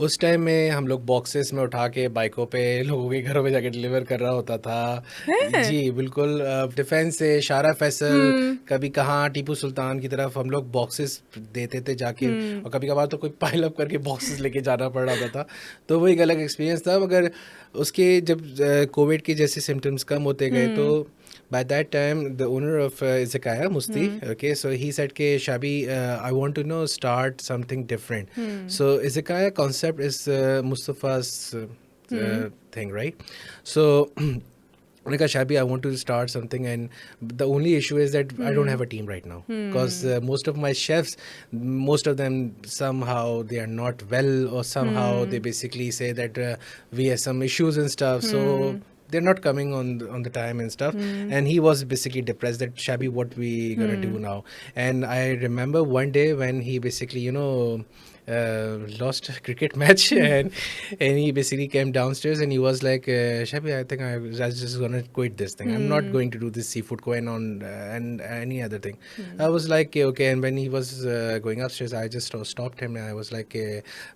उस टाइम में हम लोग बॉक्सेस में उठा के बाइकों पे लोगों के घरों में जाके डिलीवर कर रहा होता था। जी बिल्कुल, डिफेंस से शारा फैसल, कभी कहाँ टीपू सुल्तान की तरफ हम लोग बॉक्सेस देते थे जाके, और कभी कभार तो कोई पाइल अप करके बॉक्सेस लेके जाना पड़ रहा था। तो वो एक अलग एक्सपीरियंस था। मगर उसके जब कोविड के जैसे सिम्टम्स कम होते गए तो By that time, the owner of Izakaya, Musti, okay, so he said, "Ke Shabi, I want to start something different." So Izakaya concept is Mustafa's thing, right? So like Shabi, I want to start something, and the only issue is that I don't have a team right now because most of my chefs, most of them somehow they are not well, or somehow they basically say that we have some issues and stuff, so they're not coming on the time and stuff. And he was basically depressed that Shabi, what we gonna do now? And I remember one day when he basically lost a cricket match and he basically came downstairs and he was like, Shabi, I think I was just gonna quit this thing. I'm not going to do this seafood going on and any other thing. I was like, okay. And when he was going upstairs, I just stopped him and I was like,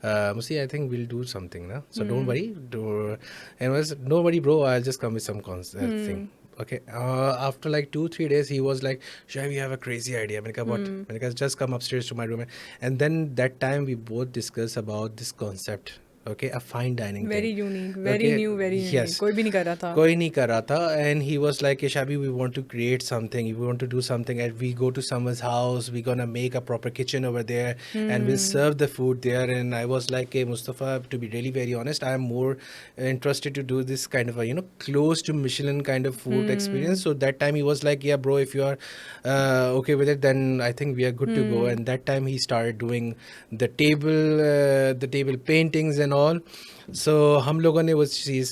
Musi, I think we'll do something now, so don't worry. And I was, no worry bro, I'll just come with some thing. Okay, after like 2-3 days he was like, Shai, we have a crazy idea. मैंने कहा what? मैंने कहा just come upstairs to my room. And then that time we both discussed about this concept. Okay, a fine dining very thing. unique, very Okay, new, very unique. yes. कोई भी नहीं कर रहा था. कोई नहीं कर रहा था. And he was like, Shabi, we want to create something, we want to do something, and we go to someone's house, we're gonna make a proper kitchen over there and we'll serve the food there. And I was like, hey Mustafa, to be really very honest, I am more interested to do this kind of a close to Michelin kind of food experience. So that time he was like, yeah bro, if you are okay with it, then I think we are good to go. And that time he started doing the table paintings and all. So हम लोगों ने वो चीज़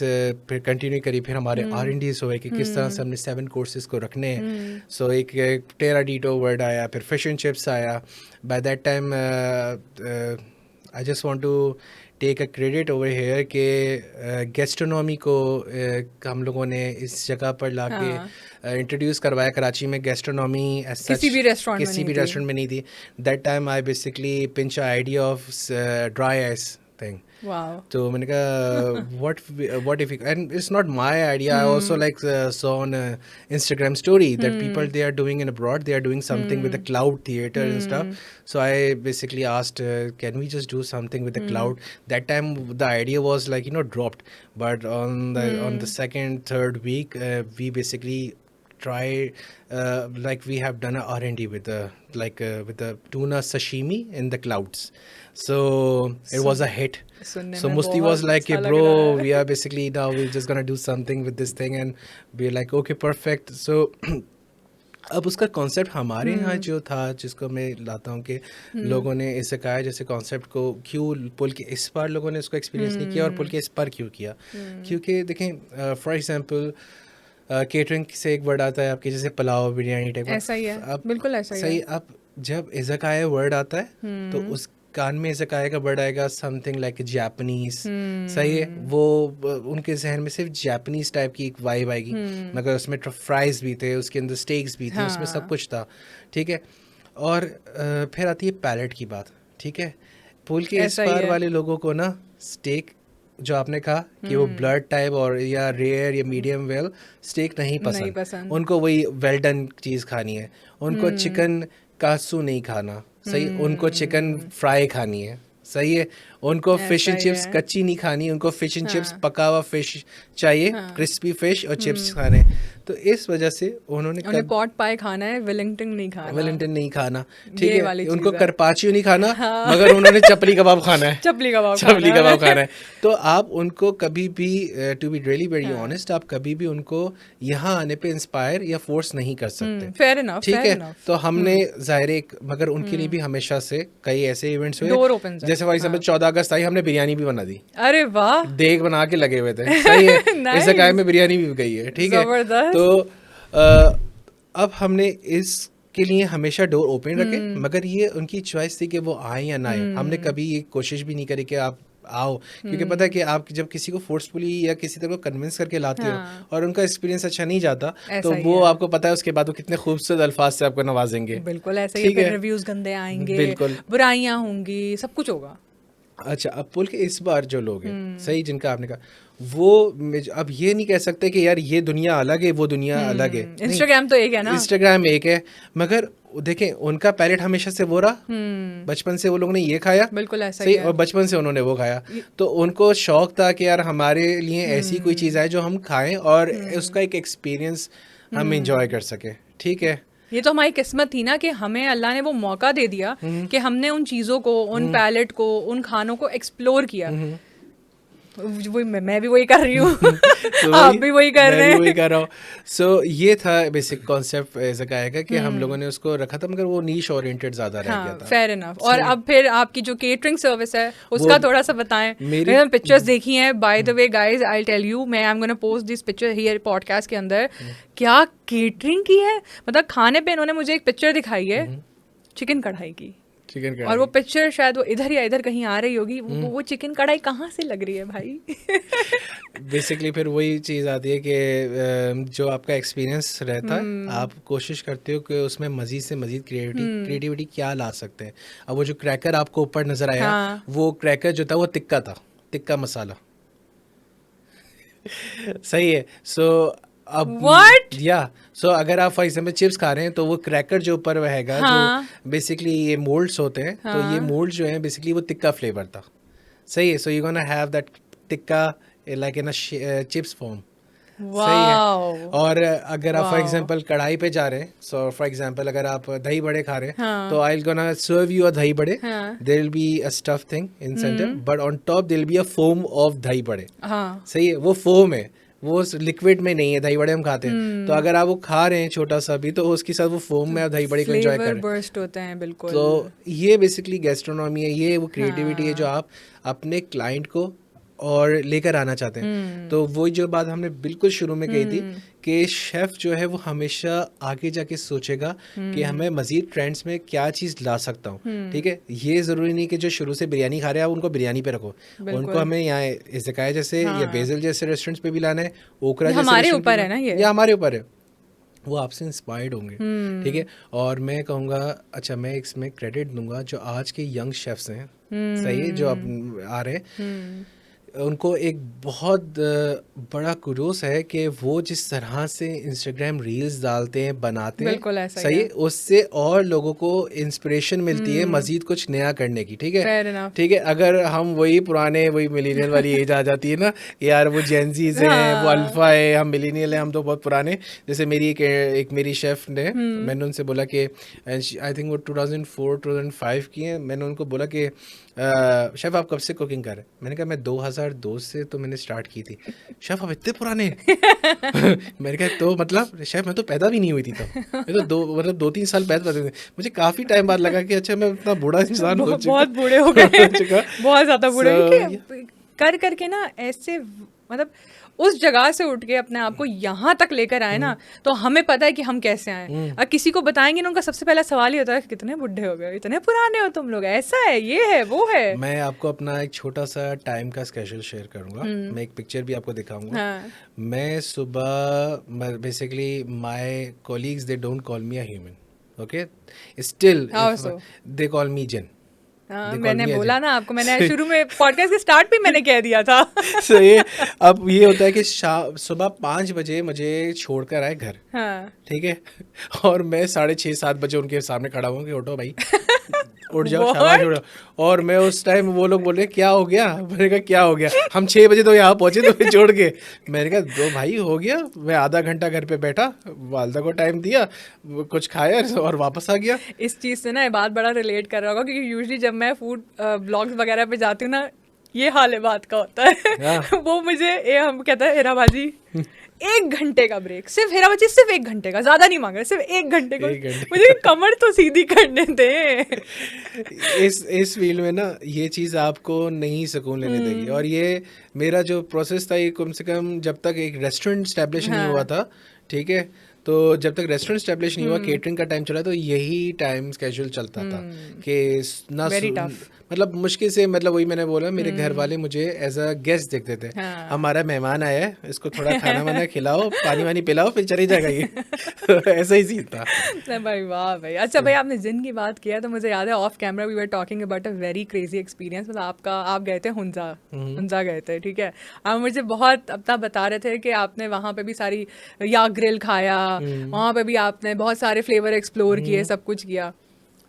फिर continue करी. फिर हमारे R&Ds हुए कि किस तरह से हमने 7 कोर्सेज को रखने हैं. सो एक टेरा डीटो वर्ड आया, फिर फिश एंड चिप्स आया. By that time I just want to take a credit over here के गैस्ट्रोनॉमी को हम लोगों ने इस जगह पर ला के इंट्रोड्यूस करवाया. कराची में गैस्ट्रोनॉमी किसी भी रेस्टोरेंट में नहीं थी. That time I basically pinch idea of dry ice thing. Wow. So मैंने कहा what if and it's not my idea. I also like saw on Instagram story that people they are doing in abroad, they are doing something with the cloud theater and stuff. So I basically asked, can we just do something with the cloud? That time the idea was like dropped, but on the second third week we basically try like we have done a R&D with the tuna sashimi in the clouds. So it was a hit. So Musti was like, hey, bro, we are basically now we're just gonna do something with this thing. And we're like, okay, perfect. So अब उसका concept हमारे यहाँ जो था, जिसको मैं लाता हूँ कि लोगों ने इसे कहा जैसे कॉन्सेप्ट को क्यों पुल के इस बार लोगों ने उसको एक्सपीरियंस नहीं किया और पुल के इस बार क्यों किया. क्योंकि देखें फॉर एग्जांपल केटरिंग से एक वर्ड आता है आपके जैसे पुलाव बिरयानी टाइप. ऐसा ही है, बिल्कुल ऐसा ही सही. अब जब इज़ाकाया वर्ड आता है तो उस कान में इज़ाकाया का वर्ड आएगा समथिंग लाइक जापानीज. सही है, वो उनके जहन में सिर्फ जापानीज टाइप की एक वाइब आएगी. मगर उसमें फ्राइज भी थे, उसके अंदर स्टेक्स भी थे, उसमें सब कुछ था. ठीक है. और फिर आती है पैलेट की बात. ठीक है. पुल के इस पार वाले लोगों को ना स्टेक जो आपने कहा कि वो ब्लड टाइप और या रेयर या मीडियम वेल स्टेक नहीं पसंद. उनको वही वेल डन चीज़ खानी है. उनको चिकन कासू नहीं खाना. सही. उनको चिकन फ्राई खानी है. सही है. उनको फिश एंड चिप्स कच्ची नहीं खानी. उनको फिश एंड चिप्स पका हुआ फिश चाहिए, क्रिस्पी फिश और चिप्स खाने. तो इस वजह से उन्होंने पॉट पाई खाना है, वेलिंगटन नहीं खाना. ठीक है. उनको करपाचियो नहीं खाना, मगर उन्होंने चपली कबाब खाना है. चपली कबाब खाना है. तो आप उनको कभी भी to be really very honest, आप कभी भी उनको यहाँ आने पे इंस्पायर या फोर्स नहीं कर सकते. Fair enough. ठीक है. तो हमने जाहिर एक मगर उनके लिए भी हमेशा से कई ऐसे इवेंट्स हुए जैसे फॉर एग्जांपल 14 अगस्त आई, हमने बिरयानी भी बना दी. अरे वाह. देग बना के लगे हुए थे. सही है. इज़ाकाया में बिरयानी भी गई है. ठीक है. तो अब हमने इसके लिए हमेशा डोर ओपन रखे, मगर ये उनकी चॉइस थी कि वो आए या ना आए. हमने कभी ये कोशिश भी नहीं करी कि आप आओ, क्योंकि पता है कि आप जब किसी को फोर्सफुली या किसी तरह को कन्विंस करके लाते हो और उनका एक्सपीरियंस अच्छा नहीं जाता तो वो आपको पता है उसके बाद वो कितने खूबसूरत अल्फाज से आपको नवाजेंगे. बिल्कुल ऐसा ही है. रिव्यूज गंदे आएंगे, बिल्कुल बुराइयां होंगी, सब कुछ होगा. अच्छा. अब पुल के इस बार जो लोग हैं सही जिनका आपने कहा, वो अब ये नहीं कह सकते कि यार ये दुनिया अलग है वो दुनिया अलग है. इंस्टाग्राम तो एक है ना. इंस्टाग्राम एक है, मगर देखें उनका पैलेट हमेशा से वो रहा. बचपन से वो लोग ने ये खाया. बिल्कुल ऐसा सही. और बचपन से उन्होंने वो खाया. तो उनको शौक था कि यार हमारे लिए ऐसी कोई चीज़ आए जो हम खाएं और उसका एक एक्सपीरियंस हम इंजॉय कर सके, ठीक है। ये तो हमारी किस्मत थी ना कि हमें अल्लाह ने वो मौका दे दिया कि हमने उन चीज़ों को, उन पैलेट को, उन खानों को एक्सप्लोर किया। वही मैं भी वही कर रही हूँ तो आप भी वही कर रहे मैं भी वही हैं। कर रहा हूँ। सो ये था बेसिक कॉन्सेप्ट ऐसा गाया का कि हम लोगों ने उसको रखा था, मगर वो नीश ओरिएंटेड ज़्यादा रह गया हाँ, था। Fair enough. और अब फिर आपकी जो केटरिंग सर्विस है उसका वो थोड़ा सा बताएं। मेरी मैंने पिक्चर्स देखी हैं, by the way guys, I tell you, मैं I am gonna post this picture here podcast के अंदर। क्या केटरिंग की है, मतलब खाने पे इन्होंने मुझे एक पिक्चर दिखाई है चिकन कढ़ाई की, चिकन और वो पिक्चर शायद वो इधर या इधर कहीं आ रही होगी। वो चिकन कढ़ाई कहाँ से लग रही है भाई? बेसिकली फिर वही चीज़ आती है कि जो आपका एक्सपीरियंस रहता है, आप कोशिश करते हो कि उसमें मज़ीद से मज़ीद क्रिएटिविटी क्या ला सकते हैं। अब वो जो क्रैकर आपको ऊपर नज़र आया, हाँ। वो क्रैकर जो था वो तिक्का था, तिक्का मसाला। सही है। सो अब What? सो अगर आप फॉर एग्जाम्पल चिप्स खा रहे हैं तो वो क्रैकर जो ऊपर रहेगा, हाँ। जो बेसिकली ये मोल्ड्स होते हैं, तो ये मोल्ड जो है बेसिकली वो तिक्का फ्लेवर था। सही है। So you gonna have that tikka like in a chips form. सही है। वाओ। और अगर आप फॉर Wow. एग्जांपल कढ़ाई पे जा रहे हैं, सो फॉर एग्जांपल अगर आप दही बड़े खा रहे हैं, हाँ. तो आई गोना सर्व यू अ दही बड़े, हाँ. There will be a stuff thing in centre, but on top there will be a foam of dahi bade. हाँ। सही है। वो फोम है, वो लिक्विड में नहीं है। दही बड़े हम खाते हैं, तो अगर आप वो खा रहे हैं छोटा सा भी, तो उसके साथ वो फोम में आप दही बड़े को एंजॉय कर फ्लेवर रहे हैं। बर्स्ट होते हैं बिल्कुल। तो ये बेसिकली गैस्ट्रोनॉमी है, ये वो क्रिएटिविटी है जो आप अपने क्लाइंट को और लेकर आना चाहते हैं। तो वही जो बात हमने बिल्कुल शुरू में कही थी कि शेफ जो है वो हमेशा आगे जाके सोचेगा कि हमें मजीद ट्रेंड्स में क्या चीज़ ला सकता हूँ। ठीक है। ये ज़रूरी नहीं कि जो शुरू से बिरयानी खा रहे हैं आप उनको बिरयानी पे रखो, उनको हमें यहाँ इज़काया जैसे या बेजल जैसे रेस्टोरेंट्स पे भी लाना है, ओकरा जैसे हमारे ऊपर है ना, ये हमारे ऊपर है। वो आपसे इंस्पायर्ड होंगे। ठीक है। और मैं कहूँगा, अच्छा मैं इसमें क्रेडिट दूंगा जो आज के यंग शेफ्स हैं, सही है, जो अब आ रहे हैं, उनको एक बहुत बड़ा कुरोस है कि वो जिस तरह से इंस्टाग्राम रील्स डालते हैं, बनाते हैं, बिल्कुल ऐसा सही है, उससे और लोगों को इंस्पिरेशन मिलती है मजीद कुछ नया करने की। ठीक है। ठीक है। अगर हम वही पुराने वही मिलीनियल वाली एज आ जाती है ना कि यार वो जेनजीज हैं, वो अल्फा है, हम मिलीनियल हैं, हम तो बहुत पुराने। जैसे मेरी एक मेरी शेफ ने, मैंने उनसे बोला कि आई थिंक वो 2004-2005 की हैं। मैंने उनको बोला कि शेफ आप कब से कुकिंग कर रहे हैं? मैंने कहा मैं 2002 से तो मैंने स्टार्ट की थी। शेफ आप इतने पुराने मैंने कहा तो मतलब शेफ मैं तो पैदा भी नहीं हुई थी तब, मैं तो 2-3 साल पैदा थे। मुझे काफ़ी टाइम बाद लगा कि अच्छा मैं इतना बूढ़ा इंसान हो चुका, बहुत बूढ़े हो गए चुका बहुत ज़्यादा बूढ़े कर करके ना, ऐसे मतलब उस जगह से उठ के अपने आप को यहाँ तक लेकर आए ना, तो हमें पता है कि हम कैसे आए। और किसी को बताएंगे ना, उनका सबसे पहला सवाल ही होता है कितने बुढ़े हो गए, इतने पुराने हो तुम लोग, ऐसा है, ये है, वो है। मैं आपको अपना एक छोटा सा टाइम का स्केड्यूल शेयर करूंगा। मैं एक पिक्चर भी आपको दिखाऊंगा। मैं सुबह basically my colleagues they don't call me a human, okay, still they call me jinn. मैंने बोला ना आपको, मैंने शुरू में पॉडकास्ट के स्टार्ट भी मैंने कह दिया था। सही है। अब ये होता है कि सुबह 5 बजे मुझे छोड़कर आए घर। हाँ। ठीक है। और मैं 6:30-7 बजे उनके सामने खड़ा हूँ कि उठो भाई, उठ जाओ, शाबाश उठो। और मैं उस टाइम वो लोग बोल रहे क्या हो गया? मैंने कहा क्या हो गया? हम 6 बजे तो यहाँ पहुंचे तो छोड़ के। मैंने कहा दो भाई हो गया। मैं आधा घंटा घर पे बैठा, वालदा को टाइम दिया, कुछ खाया और वापस आ गया। इस चीज़ से ना ये बात बड़ा रिलेट कर रहा होगा, क्योंकि यूजुअली जब मैं फूड ब्लॉग्स वगैरह पे जाती हूँ ना, ये हाल है बात का होता है। वो मुझे हम कहता है हीरा बाजी 1 घंटे का ब्रेक, सिर्फ हीरा बाजी सिर्फ 1 घंटे का, ज्यादा नहीं मांग रहे, सिर्फ 1 घंटे को, मुझे कमर तो सीधी करने दे। इस फील्ड में ना ये चीज़ आपको नहीं सुकून लेने देगी। और ये मेरा जो प्रोसेस था, ये कम से कम जब तक एक रेस्टोरेंट स्टैब्लिश नहीं हुआ था, ठीक है, तो जब तक रेस्टोरेंट स्टैब्लिश नहीं हुआ, केटरिंग का टाइम चला, तो यही टाइम स्केड्यूल चलता था कि ना मतलब मुश्किल से, मतलब वही मैंने बोला, मेरे घर वाले मुझे एज अ गेस्ट देखते थे। हमारा मेहमान आया है, इसको थोड़ा खाना वाना खिलाओ, पानी वानी पिलाओ, फिर चले जाएगा ये। ऐसा ही सीन था भाई। वाह भाई। अच्छा भाई, आपने जिन की बात किया तो मुझे याद है off camera we were talking about a very crazy experience. मतलब आप गए थे हुंजा गए थे, ठीक है। आप मुझे बहुत अपना बता रहे थे कि आपने वहाँ पे भी सारी या ग्रिल खाया, वहाँ पे भी आपने बहुत सारे फ्लेवर एक्सप्लोर किए, सब कुछ किया।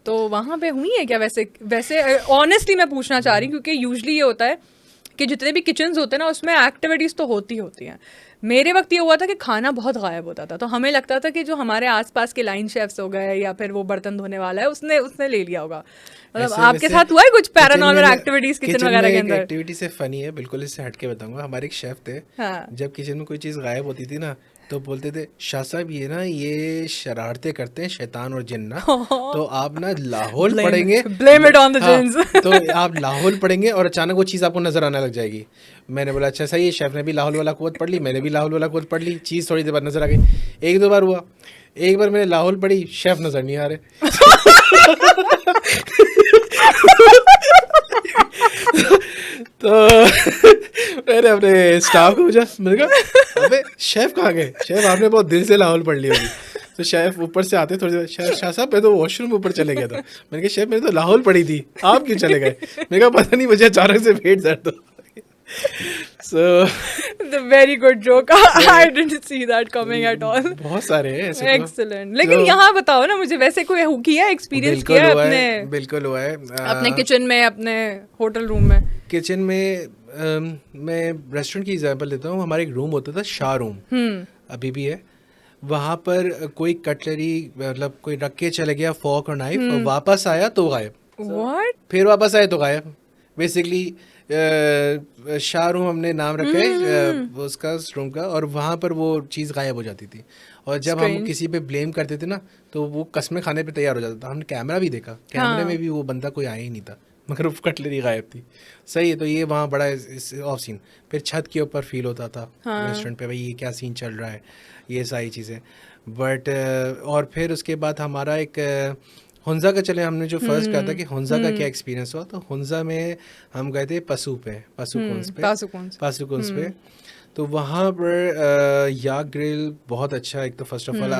तो वहाँ पे हुई है क्या वैसे ऑनेस्टली मैं पूछना चाह रही हूँ, क्योंकि यूजुअली ये होता है के जितने भी किचन्स होते हैं ना उसमें एक्टिविटीज़ तो होती हैं। मेरे वक्त ये हुआ था कि खाना बहुत गायब होता था, तो हमें लगता था कि जो हमारे आसपास के लाइन शेफ्स हो गए या फिर वो बर्तन धोने वाला है उसने ले लिया होगा। मतलब ऐसे आपके वैसे साथ हुआ है कुछ किचन पैरानॉर्मल में एक्टिविटीज किचन किचन में वगैरह के एक अंदर? एक्टिविटी से फनी है, बिल्कुल इससे हट के बताऊंगा। हमारे एक शेफ थे, हाँ। जब किचन में कोई चीज़ गायब होती थी ना तो बोलते थे, शाह साहब ये ना ये शरारतें करते हैं शैतान और जिन्ना, तो आप ना लाहौल पढ़ेंगे, blame it on the हाँ, jinns। तो आप लाहौल पढ़ेंगे और अचानक वो चीज़ आपको नजर आने लग जाएगी। मैंने बोला अच्छा सही है, शेफ ने भी लाहौल वाला कोत पढ़ ली, मैंने भी लाहौल वाला कोत पढ़ ली, चीज़ थोड़ी देर बाद नजर आ गई। एक दो बार हुआ, एक बार मैंने लाहौल पढ़ी, शेफ नजर नहीं आ रहे। तो मैंने अपने स्टाफ को पूछा, मैंने कहा अबे शेफ कहाँ गए? शेफ आपने बहुत दिल से लाहौल पढ़ ली होगी। तो शेफ ऊपर से आते थोड़ी देर, शाह साहब मैं तो वॉशरूम ऊपर चले गया था। मैंने कहा शेफ मैंने तो लाहौल पढ़ी थी, आप क्यों चले गए? मैंने कहा पता नहीं मुझे अचानक से पेट दर्द हो। So The very good joke. I didn't see that coming at all. बहुत सारे हैं ऐसे। Excellent. लेकिन यहाँ बताओ ना मुझे, वैसे कोई किया एक्सपीरियंस किया है अपने? बिल्कुल हुआ है अपने किचन में, अपने होटल रूम में? किचन में मैं रेस्टोरेंट की एग्जांपल देता हूँ। हमारा एक रूम होता था, शाह रूम, अभी भी है। वहाँ पर कोई कटलरी मतलब कोई रख के चले गया, फॉर्क और नाइफ, और वापस आया तो गायब। What? फिर वापस आए तो गायब। बेसिकली शाह रूम हमने नाम रखा है उसका रूम का, और वहाँ पर वो चीज़ गायब हो जाती थी। और जब हम किसी पे ब्लेम करते थे ना तो वो कस्में खाने पे तैयार हो जाता था। हमने कैमरा भी देखा, कैमरे में भी वो बंदा कोई आया ही नहीं था, मगर वो कटलरी गायब थी। सही है, तो ये वहाँ बड़ा ऑफ सीन। फिर छत के ऊपर फील होता था रेस्टोरेंट पे, भाई ये क्या सीन चल रहा है, ये सारी चीज़ें। बट और फिर उसके बाद हमारा एक हुंजा का चले, हमने जो फर्स्ट कहा था कि हुंजा का क्या एक्सपीरियंस हुआ, तो हुंजा में हम गए थे पासुकोंस पे। तो वहाँ पर याक ग्रिल बहुत अच्छा। एक तो फर्स्ट ऑफ ऑल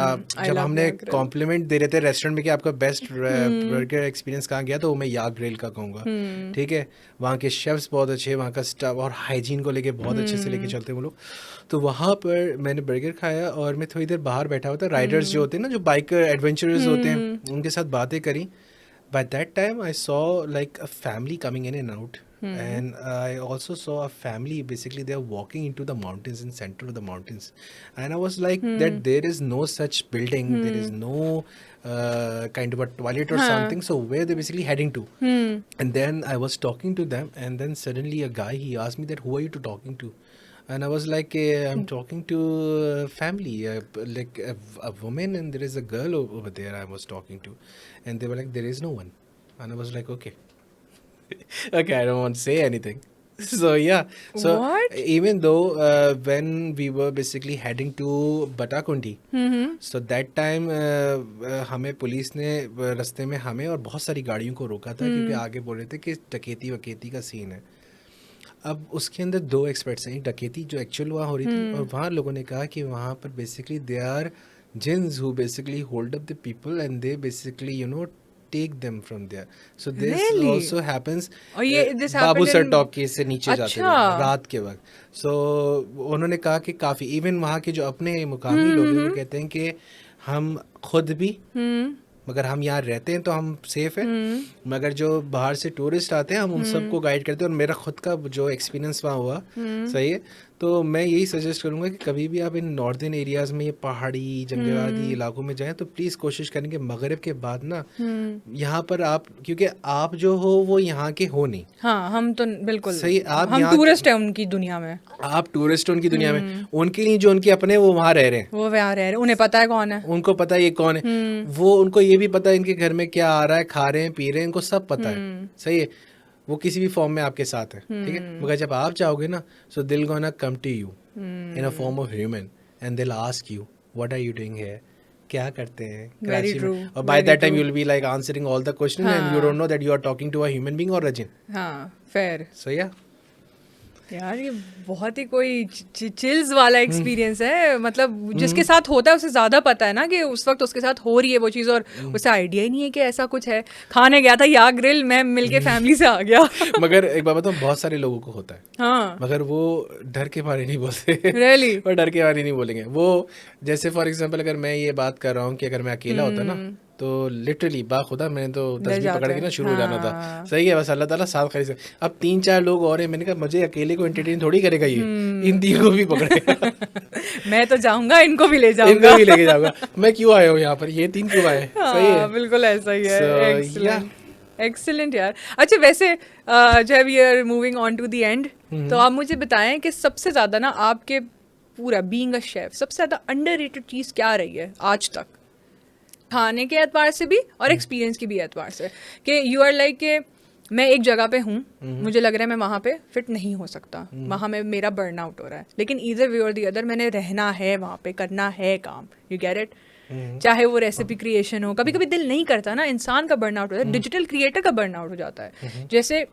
जब हमने कॉम्प्लीमेंट दे रहे थे रेस्टोरेंट में कि आपका बेस्ट बर्गर एक्सपीरियंस कहाँ गया, तो वो मैं याक ग्रिल का कहूँगा। ठीक है, वहाँ के शेफ्स बहुत अच्छे, वहाँ का स्टाफ और हाइजीन को लेके बहुत अच्छे से लेके चलते हैं वो लोग। तो वहाँ पर मैंने बर्गर खाया और मैं थोड़ी देर बाहर बैठा हुआ था। राइडर्स जो होते हैं ना, जो बाइक एडवेंचरर्स होते हैं, उनके साथ बातें करी। Bye that time I saw like a family coming in and out, and I also saw a family. Basically they are walking into the mountains, in center of the mountains, and I was like that there is no such building, there is no kind of a toilet or something, so where they basically heading to. And then I was talking to them, and then suddenly a guy, he asked me that who are you talking to, and I was like I'm talking to family, like a woman, and there is a girl over there I was talking to, and they were like there is no one, and I was like okay. Okay, I don't want to say anything. So yeah, so What? even though when we were basically heading to Batakundi, so that time हमें police ने रास्ते में हमें और बहुत सारी गाड़ियों को रोका था, क्योंकि आगे बोल रहे थे कि डकैती वकैती का सीन है। अब उसके अंदर दो एक्सपर्ट्स हैं, डकैती जो एक्चुअल वहाँ हो रही थी, और वहाँ लोगों ने कहा कि वहाँ पर बेसिकली दे आर जिन्स who basically hold up the people and they basically you know take them from there. So this also happens. और ये this Babu happened sir in- top के से नीचे जाते हैं रात के वक्त। So उन्होंने कहा कि काफ़ी इवन वहाँ के जो अपने मुकामी लोग हैं वो कहते हैं कि हम खुद भी, मगर हम यहाँ रहते हैं तो हम सेफ है, मगर जो बाहर से टूरिस्ट आते हैं हम उन सबको गाइड करते हैं। और मेरा खुद का जो एक्सपीरियंस वहाँ हुआ, सही है, तो मैं यही सजेस्ट करूँगा कि कभी भी आप इन नॉर्दर्न एरियाज़ में, ये पहाड़ी जंगलाती इलाकों में जाएं तो प्लीज़ कोशिश करें कि मगरिब के बाद ना यहाँ पर आप, क्योंकि आप जो हो वो यहाँ के हो नहीं। हाँ, हम तो बिल्कुल सही, आप हम टूरिस्ट हैं उनकी दुनिया में, आप टूरिस्ट उनकी दुनिया में, उनके लिए जो उनके अपने वो वहाँ रह रहे हैं, वो वहाँ रह रहे हैं, उन्हें पता है कौन है, उनको पता है ये कौन है, वो उनको ये भी पता है इनके घर में क्या आ रहा है, खा रहे हैं पी रहे हैं, इनको सब पता है। सही है, वो किसी भी फॉर्म में आपके साथ है, ठीक है, मगर जब आप जाओगे ना, so they'll gonna come to you in a form of human and they will ask you what are you doing here, क्या करते हैं कराची में, और by that time you will be like answering all the question and you don't know that you are talking to a human being और a जिन। हाँ, fair. सो या यार ये बहुत ही कोई चिल्स वाला एक्सपीरियंस है, मतलब जिसके साथ होता है उसे ज़्यादा पता है ना कि उस वक्त उसके साथ हो रही है वो चीज़, और उसे आइडिया ही नहीं है कि ऐसा कुछ है। खाने गया था याक ग्रिल, मैं मिलके फैमिली से आ गया। मगर एक बात बताऊं, बहुत सारे लोगों को होता है, हाँ, मगर वो डर के मारे नहीं बोलते। रियली वो डर के मारे नहीं बोलेंगे। वो जैसे फॉर एग्जांपल अगर मैं ये बात कर रहा हूँ कि अगर मैं अकेला होता ना तो लिटरली बाखुदा मैंने तो डर तस्बीह जाते पकड़ के ना हैं। शुरू हो जाना था। हाँ। सही है, बस अल्लाह ताला साथ खड़ी से। अब 3-4 लोग और हैं, मैंने कहा मुझे अकेले को एंटरटेन थोड़ी करेगा ये, इन 3 को भी पकड़ेगा। मैं तो जाऊंगा, इनको भी ले जाऊंगा। इनको भी लेके जाऊंगा। मैं क्यों आया हूँ यहाँ पर, ये 3 क्यों आए? सही है। हाँ, बिल्कुल ऐसा ही है। So, एक्सीलेंट एक्सीलेंट यार। अच्छा वैसे जब we are moving on to the end, तो आप मुझे बताएं कि सबसे ज़्यादा ना आपके पूरा बीइंग अ शेफ सबसे ज़्यादा अंडररेटेड चीज़ क्या रही है आज तक, खाने के एतबार से भी और एक्सपीरियंस के भी एतबार से, कि यू आर लाइक कि मैं एक जगह पे हूँ, मुझे लग रहा है मैं वहाँ पे फिट नहीं हो सकता, वहाँ में मेरा बर्न आउट हो रहा है, लेकिन ईदर वे और दी अदर मैंने रहना है वहाँ पे, करना है काम। You get it? चाहे वो रेसिपी क्रिएशन हो, कभी कभी दिल नहीं करता ना, इंसान का बर्न आउट हो जाता है, डिजिटल क्रिएटर का बर्न आउट हो जाता है। जैसे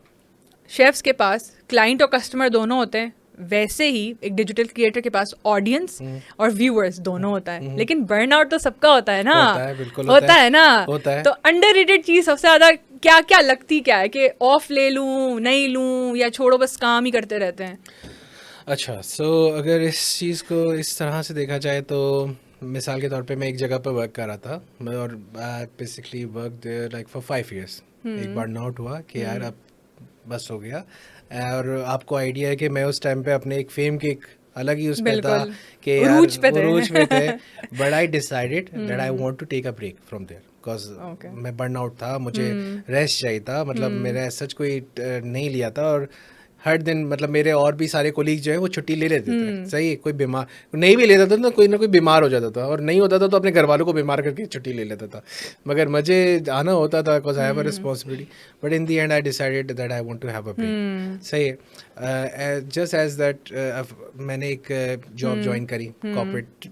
शेफ्स के पास क्लाइंट और कस्टमर दोनों होते हैं, वैसे ही एक डिजिटल क्रिएटर के पास ऑडियंस और व्यूअर्स दोनों होता है, लेकिन बर्नआउट तो सबका होता है ना। होता है, बिल्कुल होता है ना। होता है। तो अंडररेटेड चीज सबसे ज्यादा क्या क्या लगती क्या है, कि ऑफ ले लूं नहीं लूं, या छोड़ो बस काम ही करते रहते हैं? अच्छा, सो अगर इस चीज़ को इस तरह से देखा जाए तो मिसाल के तौर पे मैं एक जगह पर वर्क कर रहा था, मैं और basically work there like for 5 years। एक बर्नआउट हुआ कि यार अब बस हो गया। और आपको आइडिया है कि मैं उस टाइम पे अपने एक फेम के एक अलग ही उस पे था बिल्कुल। कि यार उरूज पे थे। उरूज पे थे। But I decided that I want to take a break from there, because Okay. मैं बर्नआउट था, मुझे रेस्ट चाहिए था। मतलब मैंने सच कोई नहीं लिया था, और हर दिन मतलब मेरे और भी सारे कोलीग जो है वो छुट्टी ले लेते थे। सही है, कोई बीमार नहीं भी लेता था तो कोई ना कोई बीमार हो जाता था, और नहीं होता था तो अपने घर वालों को बीमार करके छुट्टी ले लेता था, मगर मुझे आना होता था because I have a responsibility. But in the end I decided that I want to have a break. सही है, जस्ट एज दैट मैंने एक जॉब ज्वाइन करी कॉर्पोरेट,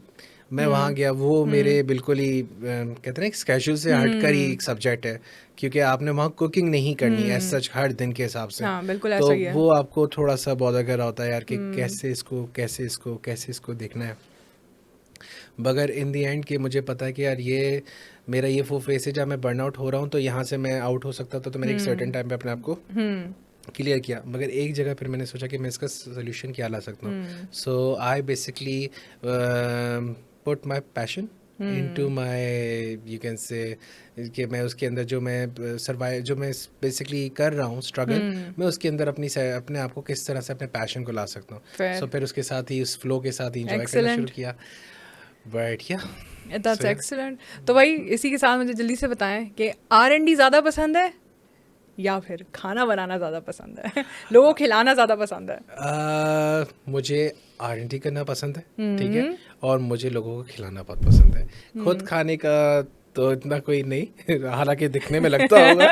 मैं वहाँ गया, वो मेरे बिल्कुल ही कहते हैं ना स्केड्यूल से हटकर ही एक सब्जेक्ट है, क्योंकि आपने वहाँ कुकिंग नहीं करनी है सच हर दिन के हिसाब से। हाँ, बिल्कुल तो ऐसा ही है। वो आपको थोड़ा सा बॉदर कर रहा होता है यार कि कैसे इसको देखना है। मगर इन दी एंड कि मुझे पता है कि यार ये मेरा ये वो फेस है जहाँ मैं बर्नआउट हो रहा हूँ, तो यहाँ से मैं आउट हो सकता था, तो मैंने एक सर्टेन टाइम पे अपने आप को क्लियर किया। मगर एक जगह फिर मैंने सोचा कि मैं इसका सोल्यूशन क्या ला सकता हूँ। So I basically put my passion into my, you can say कि मैं उसके अंदर जो मैं सर्वाइव जो मैं बेसिकली कर रहा हूँ स्ट्रगल, मैं उसके अंदर अपने आप को किस तरह से अपने पैशन को ला सकता हूँ। सो फिर उसके साथ ही उस फ्लो के साथ ही इंजॉय करना शुरू किया। बट या दैट्स एक्सीलेंट। तो भाई इसी के साथ मुझे जल्दी से बताएं कि R&D ज़्यादा पसंद है या फिर खाना बनाना ज़्यादा पसंद है? लोगों को खिलाना ज़्यादा पसंद है? मुझे R&D करना पसंद है, ठीक है, और मुझे लोगों को खिलाना बहुत पसंद है। खुद खाने का तो इतना कोई नहीं, हालांकि दिखने में लगता होगा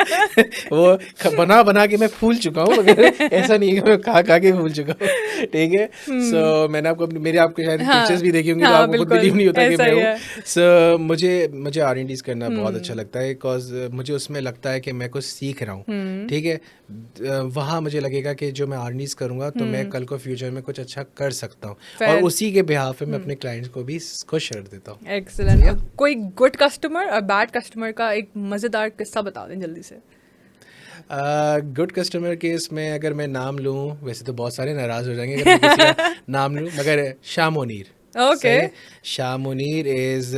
वो बना बना के मैं फूल चुका हूँ, मगर ऐसा नहीं है कि मैं खा के फूल चुका हूँ, ठीक है। सो मैंने आपको शायद पिक्चर्स भी देखी होंगी, तो आपको खुद बिलीव नहीं होता कि मैं हूँ। सो मुझे R&Ds करना बहुत अच्छा लगता है, बिकॉज मुझे उसमें लगता है कि मैं कुछ सीख रहा हूँ, ठीक है। वहाँ मुझे लगेगा कि जो मैं R&Ds करूँगा तो मैं कल को फ्यूचर में कुछ अच्छा कर सकता हूँ, और उसी के बिहाफ पे मैं अपने क्लाइंट्स को भी खुश कर देता हूँ। एक्सीलेंट। कोई गुड कस्टमर और बैड कस्टमर का एक मज़ेदार किस्सा बता दें जल्दी से। गुड कस्टमर केस में अगर मैं नाम लूँ, वैसे तो बहुत सारे नाराज़ हो जाएंगे अगर मैं किसी का नाम लूँ, मगर Shah Munir. Okay. Shah Munir is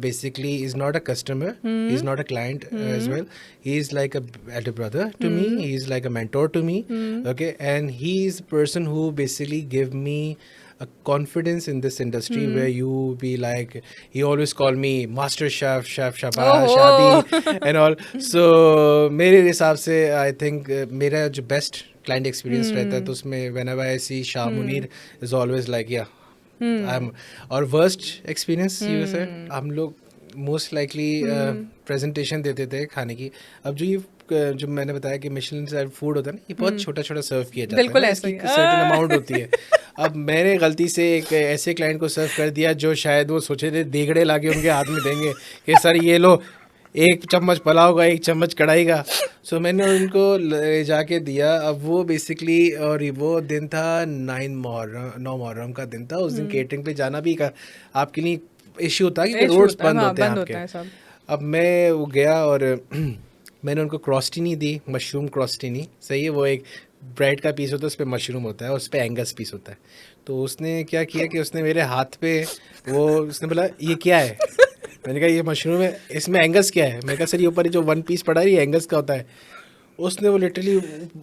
basically is not a customer. He's not a client as well. He's like a elder brother to me. He's like a mentor to me. Okay, and he's the person who basically give me a confidence in this industry where you be like, he always call me Master Chef, Chef Shabash, Shadi and all. So मेरे हिसाब से I think मेरा जो best client experience रहता है, तो उसमें whenever I see Shah Munir is always like yeah. और वर्स्ट एक्सपीरियंस ये से हम लोग मोस्ट लाइकली प्रेजेंटेशन देते थे खाने की। अब जो मैंने बताया कि मिशेलिन स्टार फूड होता है ना, ये बहुत छोटा छोटा सर्व किया जाता है, बिल्कुल ऐसा ही सर्टेन अमाउंट होती है। अब मैंने गलती से एक ऐसे क्लाइंट को सर्व कर दिया जो शायद वो सोचे थे देगड़े लाके उनके हाथ में देंगे कि सर ये लो 1 चम्मच पुलाव का 1 चम्मच कढ़ाई का। सो मैंने उनको ले जाके दिया। अब वो बेसिकली, और वो दिन था 9 मुहर्रम का दिन था, उस दिन केटरिंग पे जाना भी आपके लिए इश्यू होता है कि रोड्स बंद होते हैं आपके। अब मैं वो गया और मैंने उनको क्रॉस्टिनी दी, मशरूम क्रॉस्टिनी। सही है, वो एक ब्रेड का पीस होता है, उस पर मशरूम होता है और उस पर एंगस पीस होता है। तो उसने क्या किया कि उसने मेरे हाथ पे उसने बोला ये क्या है, मैंने कहा ये मशरूम है, इसमें एंगस क्या है? मैंने कहा सर ये ऊपर जो वन पीस पड़ा है ये एंगस का होता है। उसने वो लिटरली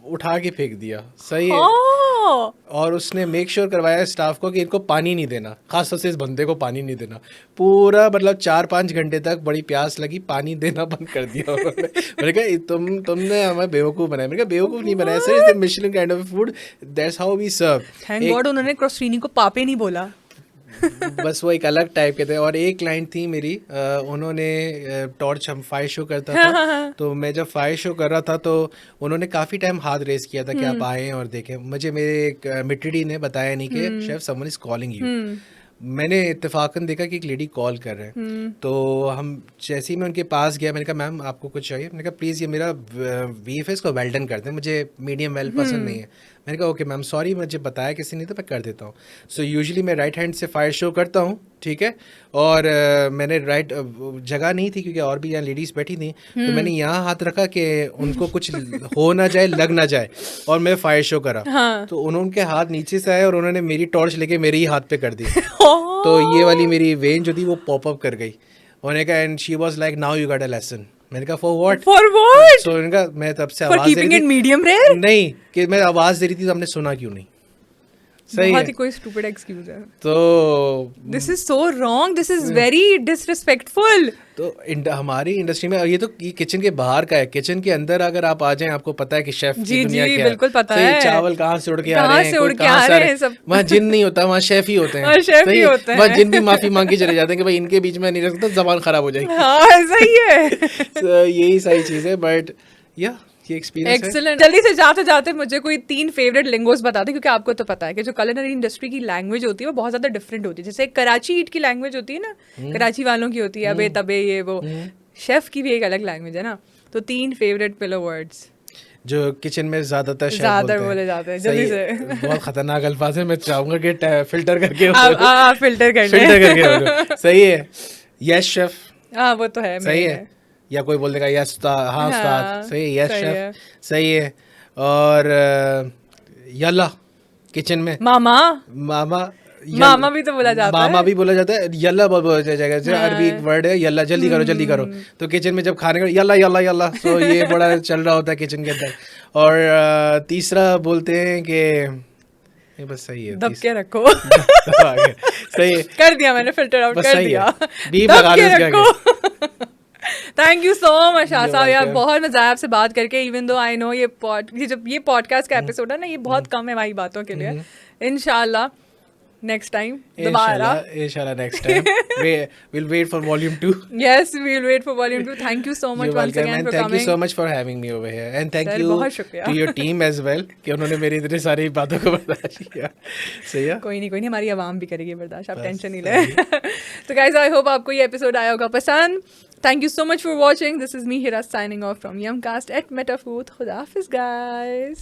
उठा के फेंक दिया। सही है। हाँ। और उसने मेक श्योर करवाया स्टाफ को कि इनको पानी नहीं देना, खास तौर से इस बंदे को पानी नहीं देना। पूरा मतलब 4-5 घंटे तक बड़ी प्यास लगी, पानी देना बंद कर दिया उन्होंने। मैंने कहा तुमने हमें बेवकूफ़ बनाया। मैंने कहा बेवकूफ़ नहीं बनाया sir, is the Michelin kind of food, that's how we serve. Thank God उन्होंने क्रॉसरीनी को पापे नहीं बोला। बस वो एक अलग टाइप के थे। और एक क्लाइंट थी मेरी, उन्होंने टॉर्च, हम फायर शो करता था तो मैं जब फायर शो कर रहा था तो उन्होंने काफ़ी टाइम हाथ रेस किया था कि आप आएँ और देखें। मुझे मेरे एक मिट्टी ने बताया नहीं कि chef someone is calling you. मैंने इत्तेफाकन देखा कि एक लेडी कॉल कर रहे हैं, तो हम जैसे ही मैं उनके पास गया, मैंने कहा मैम आपको कुछ चाहिए? मैंने कहा प्लीज़ ये मेरा VFS को वेल डन कर दें, मुझे मीडियम वेल पसंद नहीं है। मैंने कहा ओके मैम सॉरी, मुझे बताया किसी ने तो मैं कर देता हूँ। सो यूजुअली मैं राइट हैंड से फायर शो करता हूँ, ठीक है। और मैंने राइट जगह नहीं थी क्योंकि और भी यहाँ लेडीज़ बैठी थी, तो मैंने यहाँ हाथ रखा कि उनको कुछ हो ना जाए, लग ना जाए, और मैं फायर शो करा। तो उनके हाथ नीचे से आए और उन्होंने मेरी टॉर्च लेके मेरे ही हाथ पे कर दी। तो ये वाली मेरी वेन जो थी वो पॉपअप कर गई। उन्होंने कहा and she was like now you got a lesson. मैंने कहा फॉर व्हाट? तो उन्होंने कहा मैं तब से आवाज दे रही थी, मीडियम रेयर नहीं कि मैं आवाज दे रही थी तो हमने सुना क्यों नहीं। सही बहुत है। ही कोई स्टूपिड एक्सक्यूज है। तो this is so wrong, this is very disrespectful. तो हमारी इंडस्ट्री में, और ये तो ये किचन के बाहर का है, किचन के अंदर अगर आप आ जाएं आपको पता है कि शेफ की दुनिया क्या है। बिल्कुल पता सही, है। चावल कहाँ से उड़ के आ कहाँ रहे हैं, से उड़ कोई के कहाँ आ से रहे हैं सब। वहाँ जिन नहीं होता, वहाँ शेफ ही होते हैं। वहाँ शेफ ही सही, होते हैं। वहाँ जिन भी माफी मांग के चले जाते हैं कि भाई इनके बीच में नहीं रख सकता, जबान खराब हो जाएगी। हाँ ऐसा ही है। तो यही सारी चीज़ है, बट या ये एक्सपीरियंस है। एक्सीलेंट। जल्दी से जाते जाते मुझे कोई 3 फेवरेट लिंगोस बता दे, क्योंकि आपको तो पता है कि जो कुलिनरी इंडस्ट्री की लैंग्वेज होती है वो बहुत ज्यादा डिफरेंट होती है। जैसे कराची ईट की लैंग्वेज होती है ना, कराची वालों की होती है अबे तबे ये वो। शेफ की भी एक अलग लैंग्वेज है ना। तो 3 फेवरेट पिलर वर्ड्स जो किचन में ज्यादातर शेफ ज्यादा बोले जाते हैं। जल्दी से। बहुत खतरनाक अल्फाज है, मैं चाहूंगा कि फिल्टर करके फिल्टर करके सही है। Yes chef. हाँ वो तो है। सही है। या कोई बोल देगा यस उस्ताद, हाँ उस्ताद, सही है। यस शेफ, सही है। और यल्ला किचन में मामा भी तो बोला जाता है। मामा भी बोला जाता है, यल्ला बोला जाएगा। जैसे अरबी एक वर्ड है यल्ला, जल्दी करो जल्दी करो। तो किचन में जब खाने का यल्ला यल्ला यल्ला, तो ये बड़ा चल रहा होता है किचन के अंदर। और तीसरा बोलते हैं कि ये बस सही है, दब के रखो। सही है, कर दिया मैंने, फिल्टर आउट कर दिया। बीप लगा लो। थैंक यू सो मच आशा यार, बहुत मजा आया आपसे बात करके। इवन दो आई नो ये जब ये पॉडकास्ट का एपिसोड है ना, ये बहुत कम है हमारी बातों के लिए। इंशाल्लाह नेक्स्ट टाइम दोबारा, इंशाल्लाह next time we'll wait for volume 2. Yes, we'll wait for volume 2. Thank you so much once again for coming. Thank you so much for having me over here, and thank you बहुत शुक्रिया to your team as well कि उन्होंने मेरी इतनी सारी बातों को बर्दाश्त किया। सही है। कोई नहीं हमारी आवाम भी करेगी बर्दाश्त, आप टेंशन नहीं ले। तो गाइस आई होप आपको ये एपिसोड आया होगा पसंद। Thank you so much for watching. This is me Hira signing off from Yumcast at Metafood. Khuda Hafiz guys.